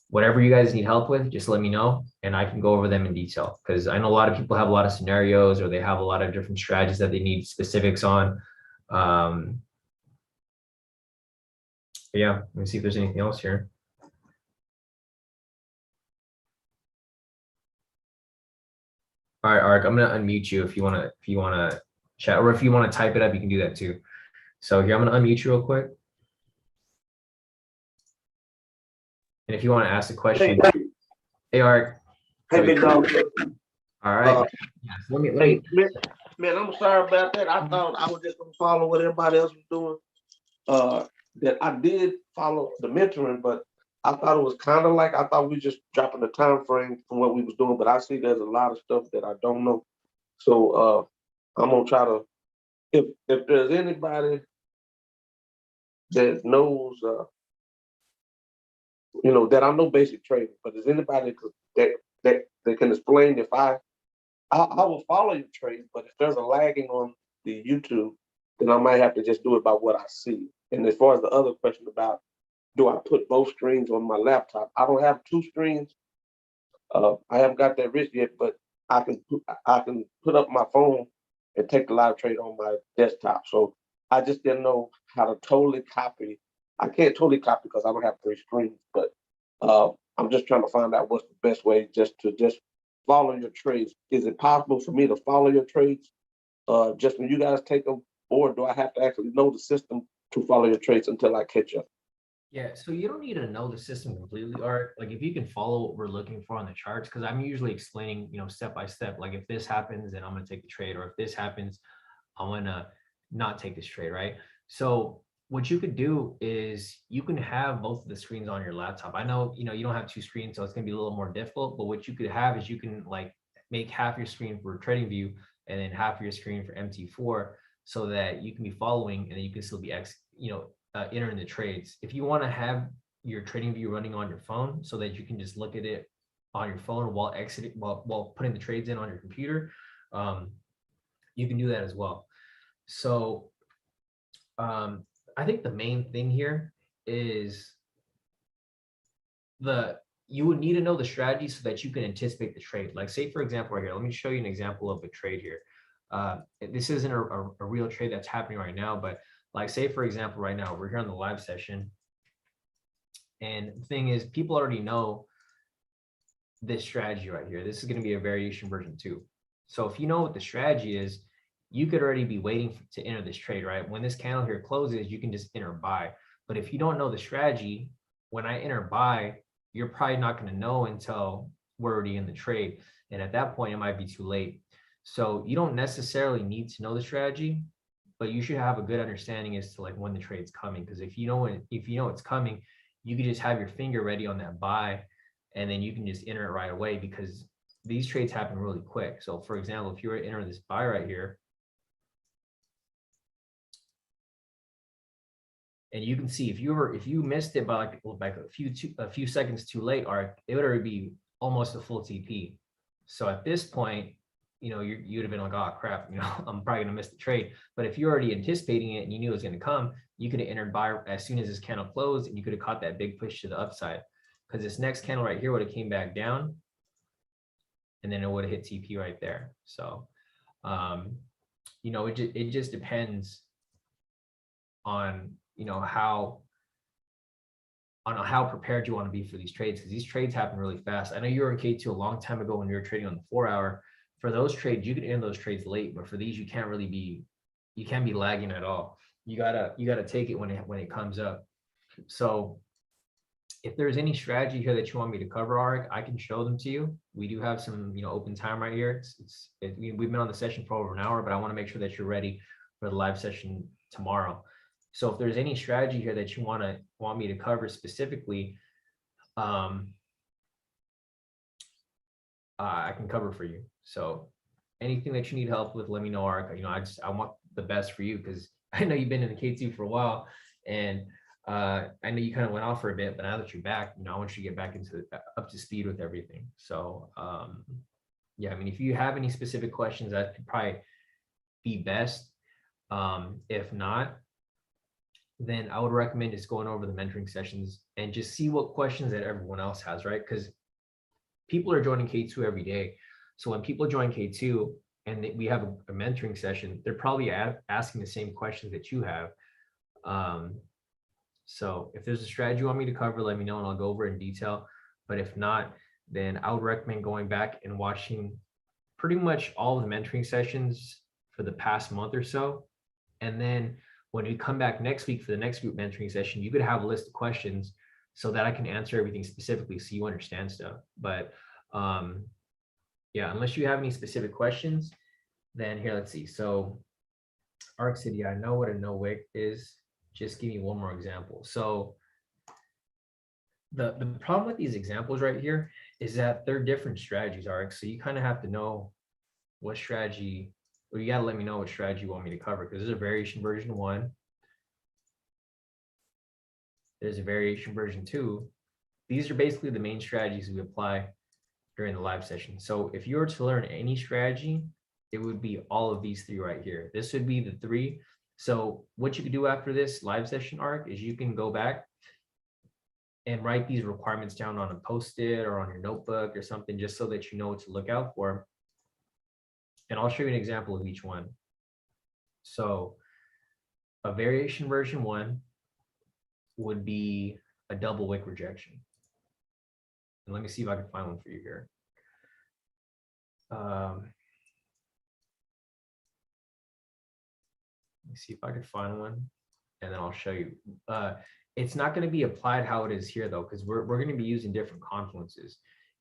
A: whatever you guys need help with, just let me know and I can go over them in detail, because I know a lot of people have a lot of scenarios or they have a lot of different strategies that they need specifics on. Yeah, let me see if there's anything else here. All right, Arik, I'm gonna unmute you if you wanna chat, or if you wanna type it up, you can do that too. So here, I'm gonna unmute you real quick. And if you want to ask a question, hey Arik.
B: Hey, big dog.
A: All right. Let me.
B: Man, I'm sorry about that. I thought I was just gonna follow what everybody else was doing. That I did follow the mentoring, but I thought it was kind of like, I thought we just dropping the time frame from what we was doing, but I see there's a lot of stuff that I don't know. So I'm gonna try to, if there's anybody that knows, you know, that I know basic trading, but is anybody that can explain if I I will follow your trade, but if there's a lagging on the YouTube, then I might have to just do it by what I see. And as far as the other question about, do I put both screens on my laptop? I don't have two screens. I haven't got that rich yet, but I can put up my phone and take the live trade on my desktop. So I just didn't know how to totally copy. I can't totally copy because I don't have three screens, but I'm just trying to find out what's the best way just to follow your trades. Is it possible for me to follow your trades just when you guys take them, or do I have to actually know the system to follow your trades until I catch up?
A: Yeah, so you don't need to know the system completely, Art. Like if you can follow what we're looking for on the charts, because I'm usually explaining, step by step. Like if this happens, then I'm gonna take the trade, or if this happens, I'm gonna not take this trade, right? So what you could do is you can have both of the screens on your laptop. I know, you don't have two screens, so it's gonna be a little more difficult, but what you could have is you can like make half your screen for trading view and then half your screen for MT4 so that you can be following and then you can still be entering the trades. If you want to have your trading view running on your phone so that you can just look at it on your phone while exiting, while putting the trades in on your computer, you can do that as well. So I think the main thing here is you would need to know the strategy so that you can anticipate the trade. Like say, for example, right here, let me show you an example of a trade here. This isn't a real trade that's happening right now, but like say, for example, right now, we're here on the live session. And the thing is, people already know this strategy right here. This is going to be a variation version 2. So if you know what the strategy is, you could already be waiting to enter this trade, right? When this candle here closes, you can just enter buy. But if you don't know the strategy, when I enter buy, you're probably not going to know until we're already in the trade. And at that point, it might be too late. So you don't necessarily need to know the strategy, but you should have a good understanding as to like when the trade's coming. Because if you know it's coming, you can just have your finger ready on that buy, and then you can just enter it right away because these trades happen really quick. So for example, if you were to enter this buy right here, and you can see if you missed it by like a few seconds too late, or it would already be almost a full TP. So at this point, you'd have been like, oh crap, I'm probably gonna miss the trade. But if you're already anticipating it and you knew it was gonna come, you could have entered buy as soon as this candle closed, and you could have caught that big push to the upside. Because this next candle right here would have came back down, and then it would have hit TP right there. So, it just depends on how prepared you want to be for these trades, because these trades happen really fast. I know you were in K2 a long time ago when you were trading on the 4-hour. For those trades, you can end those trades late, but for these, you can't be lagging at all. You gotta take it when it comes up. So if there's any strategy here that you want me to cover, Arik, I can show them to you. We do have some open time right here. We've been on the session for over an hour, but I want to make sure that you're ready for the live session tomorrow. So if there's any strategy here that you want me to cover specifically, I can cover for you. So anything that you need help with, let me know, Art. I want the best for you because I know you've been in the K2 for a while, and I know you kind of went off for a bit, but now that you're back, I want you to get back up to speed with everything. So yeah, if you have any specific questions, that could probably be best. If not, then I would recommend just going over the mentoring sessions and just see what questions that everyone else has, right? Because people are joining K2 every day. So when people join K2 and we have a mentoring session, they're probably asking the same questions that you have. So if there's a strategy you want me to cover, let me know and I'll go over it in detail. But if not, then I would recommend going back and watching pretty much all of the mentoring sessions for the past month or so. And then when we come back next week for the next group mentoring session, you could have a list of questions so that I can answer everything specifically so you understand stuff. But yeah, unless you have any specific questions, then here, let's see. So Arc City, I know what a no wick is. Just give me one more example. So the problem with these examples right here is that they're different strategies, Arc. So you kind of have to know what strategy, or you got to let me know what strategy you want me to cover, because there's a variation version 1. There's a variation version 2. These are basically the main strategies we apply during the live session. So if you were to learn any strategy, it would be all of these three right here. This would be the three. So what you could do after this live session arc is you can go back and write these requirements down on a post-it or on your notebook or something, just so that you know what to look out for. And I'll show you an example of each one. So a variation version 1 would be a double wick rejection. And let me see if I can find one for you here. Let me see if I can find one, and then I'll show you. It's not going to be applied how it is here though, because we're going to be using different confluences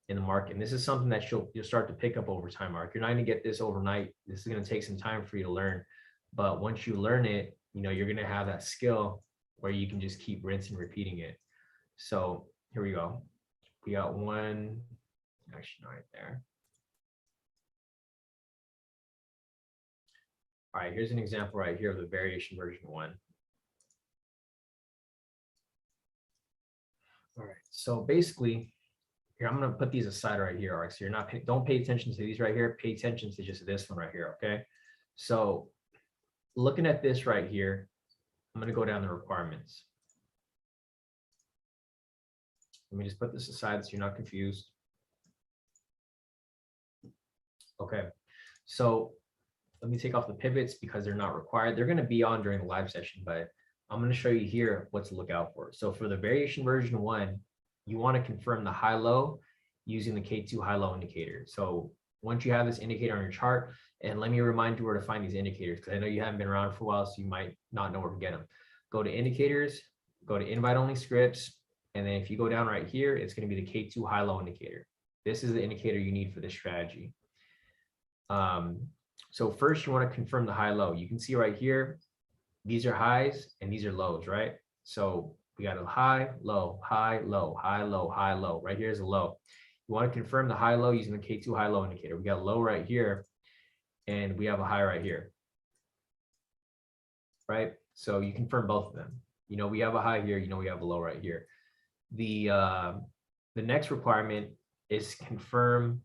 A: in the market. And this is something that you'll start to pick up over time, Mark. You're not going to get this overnight. This is going to take some time for you to learn. But once you learn it, you know, you're going to have that skill where you can just keep rinsing, repeating it. So here we go. We got one, actually right there. All right, here's an example right here of the variation version 1. All right, so basically, here, I'm gonna put these aside right here. All right, so you're not, don't pay attention to these right here. Pay attention to just this one right here, okay? So looking at this right here, I'm gonna go down the requirements. Let me just put this aside so you're not confused. Okay, so let me take off the pivots because they're not required. They're gonna be on during the live session, but I'm gonna show you here what to look out for. So for the variation version 1, you wanna confirm the high-low using the K2 high-low indicator. So once you have this indicator on your chart, and let me remind you where to find these indicators, because I know you haven't been around for a while, so you might not know where to get them. Go to indicators, go to invite-only scripts, and then if you go down right here, it's gonna be the K2 high-low indicator. This is the indicator you need for this strategy. So first you want to confirm the high-low. You can see right here, these are highs and these are lows, right? So we got a high, low, high, low, high, low, high, low. Right here is a low. You want to confirm the high-low using the K2 high-low indicator. We got a low right here and we have a high right here, right? So you confirm both of them. You know, we have a high here, you know, we have a low right here. The next requirement is confirm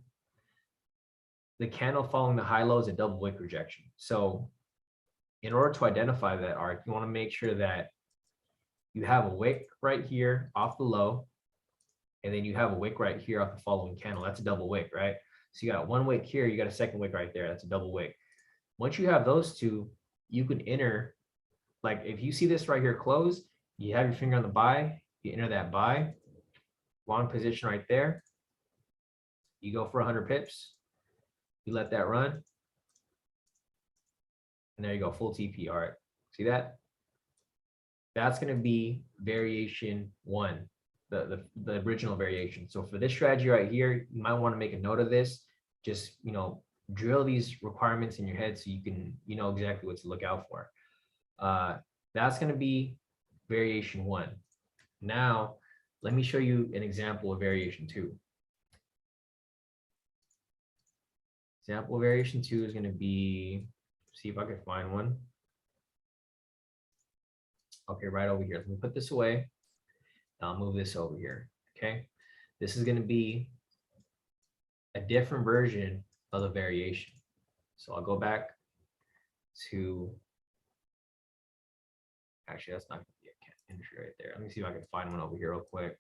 A: the candle following the high-low is a double wick rejection. So in order to identify that arc, you want to make sure that you have a wick right here off the low, and then you have a wick right here off the following candle. That's a double wick, right? So you got one wick here, you got a second wick right there. That's a double wick. Once you have those two, you can enter, like if you see this right here close, you have your finger on the buy, you enter that buy, long position right there. You go for 100 pips. You let that run. And there you go, full TP. All right, see that? That's going to be variation 1, the original variation. So for this strategy right here, you might want to make a note of this. Just, you know, drill these requirements in your head so you can, you know, exactly what to look out for. That's going to be variation 1. Now, let me show you an example of variation 2. Example of variation 2 is going to be, see if I can find one. Okay, right over here. Let me put this away. I'll move this over here. Okay, this is going to be a different version of the variation. So I'll go back to, actually, that's not going to be a entry right there. Let me see if I can find one over here real quick.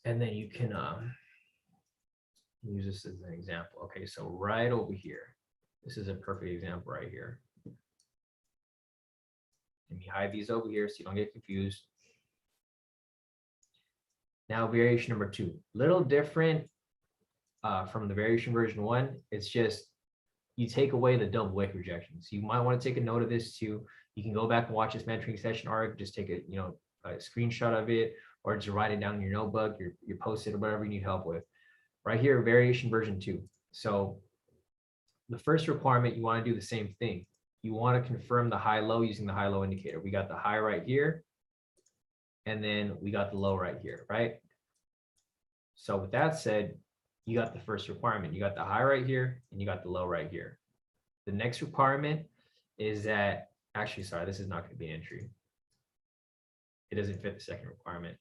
A: And then you can use this as an example. Okay, so right over here, this is a perfect example right here. Let me hide these over here so you don't get confused. Now variation number 2, little different from the variation version 1. It's just you take away the double wick rejection. So you might want to take a note of this too. You can go back and watch this mentoring session arc, just take a, you know, a screenshot of it, or just write it down in your notebook, your post-it, or whatever you need help with. Right here, variation version 2. So the first requirement, you want to do the same thing. You want to confirm the high-low using the high-low indicator. We got the high right here, and then we got the low right here, right? So with that said, you got the first requirement. You got the high right here, and you got the low right here. The next requirement is that, actually, sorry, this is not going to be an entry. It doesn't fit the second requirement.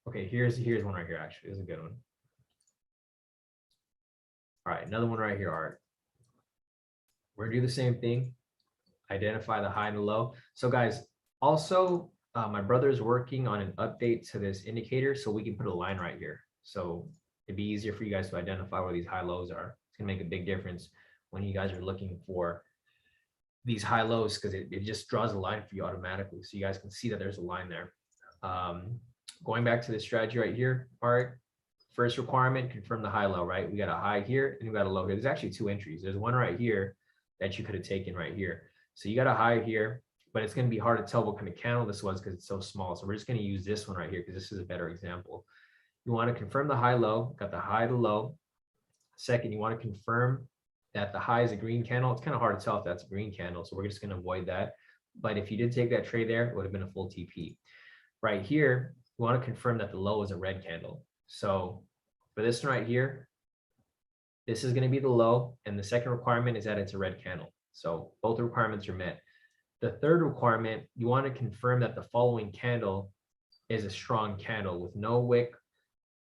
A: Okay, here's one right here, actually. This is a good one. All right, another one right here, Art. We're gonna do the same thing. Identify the high and the low. So guys, also my brother is working on an update to this indicator so we can put a line right here. So it'd be easier for you guys to identify where these high lows are. It's gonna make a big difference when you guys are looking for these high lows because it just draws a line for you automatically. So you guys can see that there's a line there. Going back to the strategy right here, all right, first requirement, confirm the high low, right? We got a high here and we got a low here. There's actually two entries. There's one right here that you could have taken right here. So you got a high here, but it's going to be hard to tell what kind of candle this was because it's so small. So we're just going to use this one right here because this is a better example. You want to confirm the high low, got the high to low. Second, you want to confirm that the high is a green candle. It's kind of hard to tell if that's a green candle. So we're just going to avoid that. But if you did take that trade there, it would have been a full TP. Right here, you want to confirm that the low is a red candle. So for this one right here, this is going to be the low. And the second requirement is that it's a red candle. So both requirements are met. The third requirement, you want to confirm that the following candle is a strong candle with no wick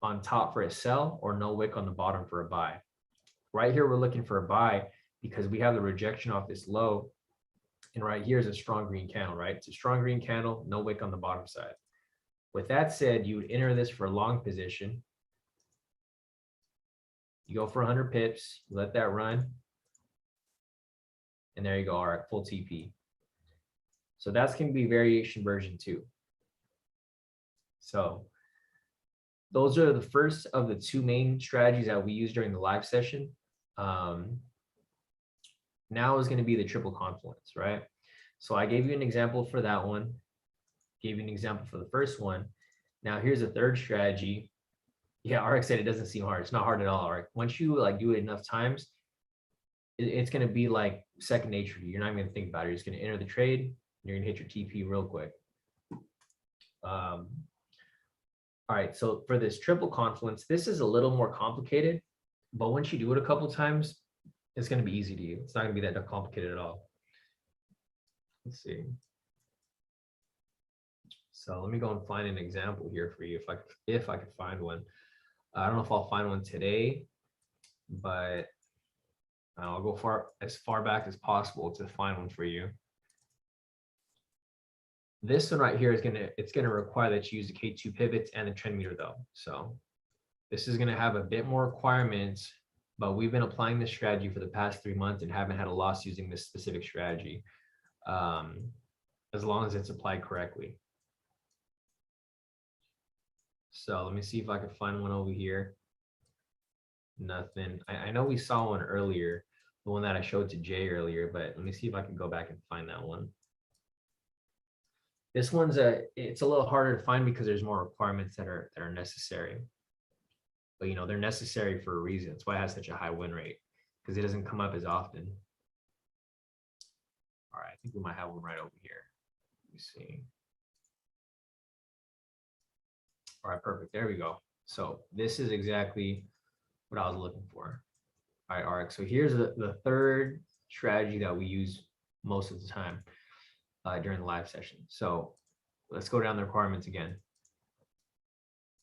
A: on top for a sell or no wick on the bottom for a buy. Right here, we're looking for a buy because we have the rejection off this low. And right here is a strong green candle, right? It's a strong green candle, no wick on the bottom side. With that said, you would enter this for a long position. You go for 100 pips, you let that run. And there you go, all right, full TP. So that's going to be variation version 2. So those are the first of the two main strategies that we use during the live session. Now is going to be the triple confluence, right? So I gave you an example for that one, gave you an example for the first one. Now here's a third strategy. Yeah, RX said it doesn't seem hard. It's not hard at all, RX. Once you like do it enough times, it's going to be like second nature to you. You're not even going to think about it. You're just going to enter the trade. And you're going to hit your TP real quick. All right, so for this triple confluence, this is a little more complicated, but once you do it a couple times, it's going to be easy to you. It's not going to be that complicated at all. Let's see. So let me go and find an example here for you if I could find one. I don't know if I'll find one today, but I'll go as far back as possible to find one for you. This one right here is it's gonna require that you use the K2 pivots and the trend meter though. So this is gonna have a bit more requirements, but we've been applying this strategy for the past 3 months and haven't had a loss using this specific strategy, as long as it's applied correctly. So let me see if I can find one over here. Nothing. I know we saw one earlier, the one that I showed to Jay earlier, but let me see if I can go back and find that one. This one's it's a little harder to find because there's more requirements that are necessary. But you know, they're necessary for a reason. That's why it has such a high win rate, because it doesn't come up as often. All right, I think we might have one right over here. Let me see. All right, perfect. There we go. So this is exactly what I was looking for. All right, RX. So here's the third strategy that we use most of the time during the live session. So let's go down the requirements again.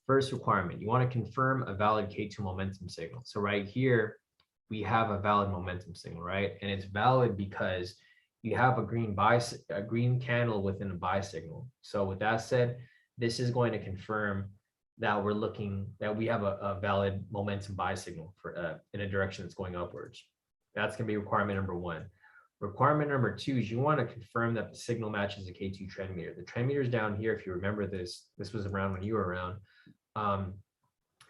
A: First requirement, you want to confirm a valid K2 momentum signal. So right here, we have a valid momentum signal, right? And it's valid because you have a green candle within a buy signal. So with that said, this is going to confirm that we have a valid momentum buy signal for in a direction that's going upwards. That's going to be requirement number 1. Requirement number 2 is you want to confirm that the signal matches the K2 trend meter. The trend meter is down here. If you remember this was around when you were around.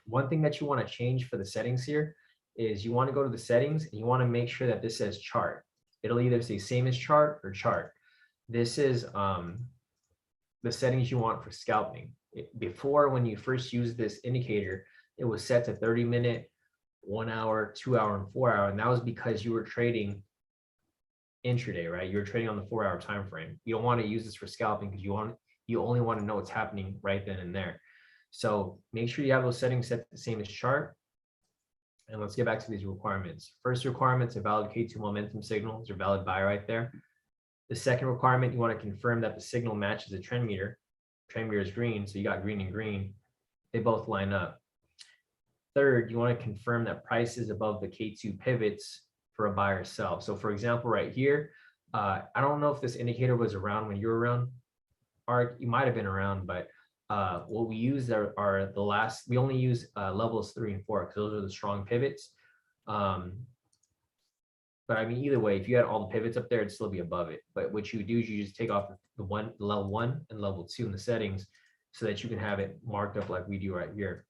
A: One thing that you want to change for the settings here is you want to go to the settings and you want to make sure that this says chart. It'll either say same as chart or chart. This is the settings you want for scalping. Before, when you first used this indicator, it was set to 30-minute, 1 hour, 2 hour, and 4 hour. And that was because you were trading intraday, right? You were trading on the 4 hour time frame. You don't want to use this for scalping because you only want to know what's happening right then and there. So make sure you have those settings set the same as chart. And let's get back to these requirements. First requirement is a valid K2 momentum signal. It's a valid buy right there. The second requirement, you want to confirm that the signal matches the trend meter. Trend meter is green, so you got green and green. They both line up. Third, you want to confirm that price is above the K2 pivots for a buy or sell. So for example, right here, I don't know if this indicator was around when you were around, Art, you might have been around, but what we use are the last, we only use levels 3 and 4 because those are the strong pivots. But I mean, either way, if you had all the pivots up there, it'd still be above it. But what you do is you just take off the level 1 and level 2 in the settings so that you can have it marked up like we do right here.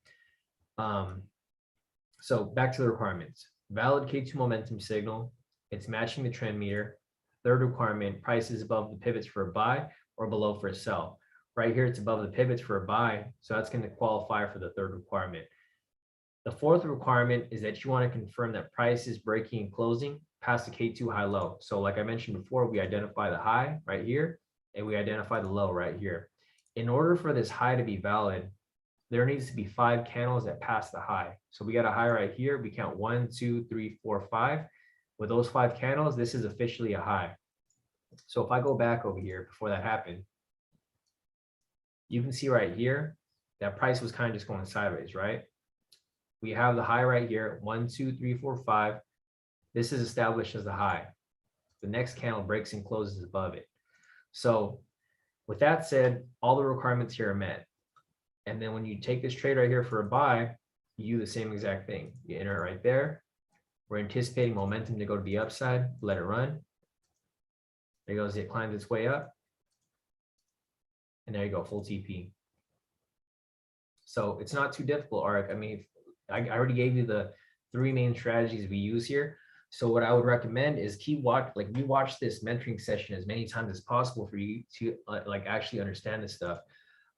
A: So back to the requirements. Valid K2 momentum signal. It's matching the trend meter. Third requirement, price is above the pivots for a buy or below for a sell. Right here, it's above the pivots for a buy. So that's going to qualify for the third requirement. The fourth requirement is that you want to confirm that price is breaking and closing past the K2 high low. So like I mentioned before, we identify the high right here and we identify the low right here. In order for this high to be valid, there needs to be 5 candles that pass the high. So we got a high right here. We count 1, 2, 3, 4, 5. With those 5 candles, this is officially a high. So if I go back over here before that happened, you can see right here that price was kind of just going sideways, right? We have the high right here, 1, 2, 3, 4, 5. This is established as the high. The next candle breaks and closes above it. So with that said, all the requirements here are met. And then when you take this trade right here for a buy, you do the same exact thing. You enter it right there. We're anticipating momentum to go to the upside, let it run. There goes, it climbs its way up. And there you go, full TP. So it's not too difficult, Arik. I mean, I already gave you the 3 main strategies we use here. So what I would recommend is rewatch this mentoring session as many times as possible for you to actually understand this stuff.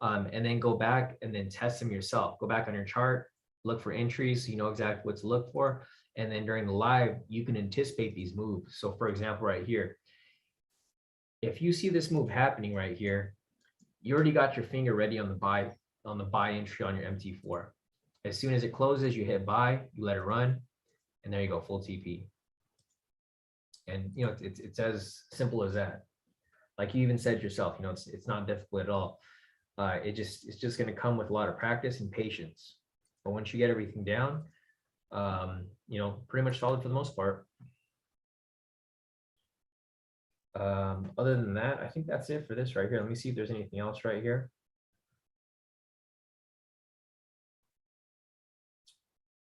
A: And then go back and then test them yourself. Go back on your chart, look for entries so you know exactly what to look for. And then during the live, you can anticipate these moves. So for example, right here, if you see this move happening right here, you already got your finger ready on the buy entry on your MT4. As soon as it closes, you hit buy, you let it run, and there you go, full TP. And you know, it's as simple as that. Like you even said yourself, you know, it's not difficult at all. It's just going to come with a lot of practice and patience. But once you get everything down, you know, pretty much solid for the most part. Other than that, I think that's it for this right here. Let me see if there's anything else right here.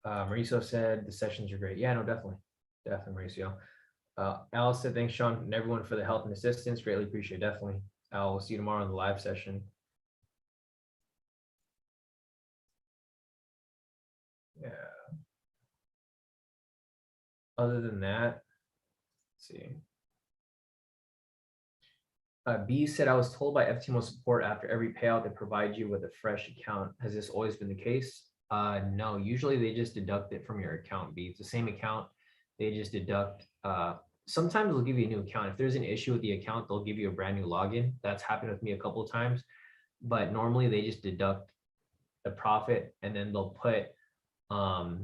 A: Mauricio said the sessions are great. Yeah, no, definitely, Mauricio. Alice said, thanks, Sean, and everyone for the help and assistance. Greatly appreciate it. Definitely. I'll see you tomorrow in the live session. Yeah. Other than that, let's see. B said, I was told by FTMO support after every payout they provide you with a fresh account. Has this always been the case? No, usually they just deduct it from your account, B. It's the same account. They just deduct. Sometimes they'll give you a new account. If there's an issue with the account, they'll give you a brand new login. That's happened with me a couple of times. But normally they just deduct the profit and then they'll put or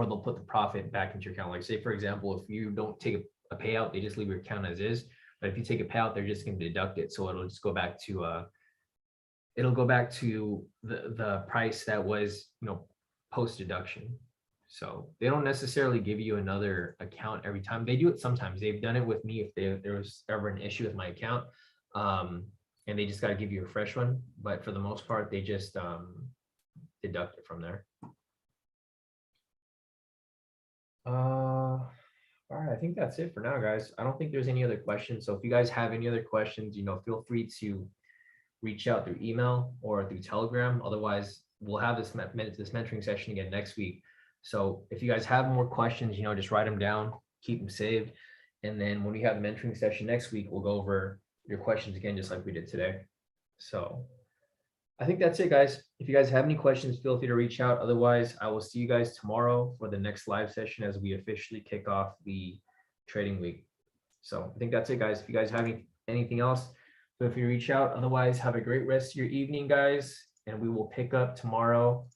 A: they'll put the profit back into your account. Like say, for example, if you don't take a payout, they just leave your account as is. But if you take a payout, they're just going to deduct it. So it'll just go back to the price that was, you know, post deduction. So they don't necessarily give you another account every time. They do it sometimes. They've done it with me if there was ever an issue with my account, and they just got to give you a fresh one. But for the most part, they just deduct it from there. All right, I think that's it for now, guys. I don't think there's any other questions. So if you guys have any other questions, you know, feel free to reach out through email or through Telegram. Otherwise, we'll have this mentoring session again next week. So if you guys have more questions, you know, just write them down, keep them saved. And then when we have the mentoring session next week, we'll go over your questions again, just like we did today. So I think that's it, guys. If you guys have any questions, feel free to reach out. Otherwise, I will see you guys tomorrow for the next live session as we officially kick off the trading week. So I think that's it, guys. If you guys have anything else, feel free to reach out. Otherwise, have a great rest of your evening, guys. And we will pick up tomorrow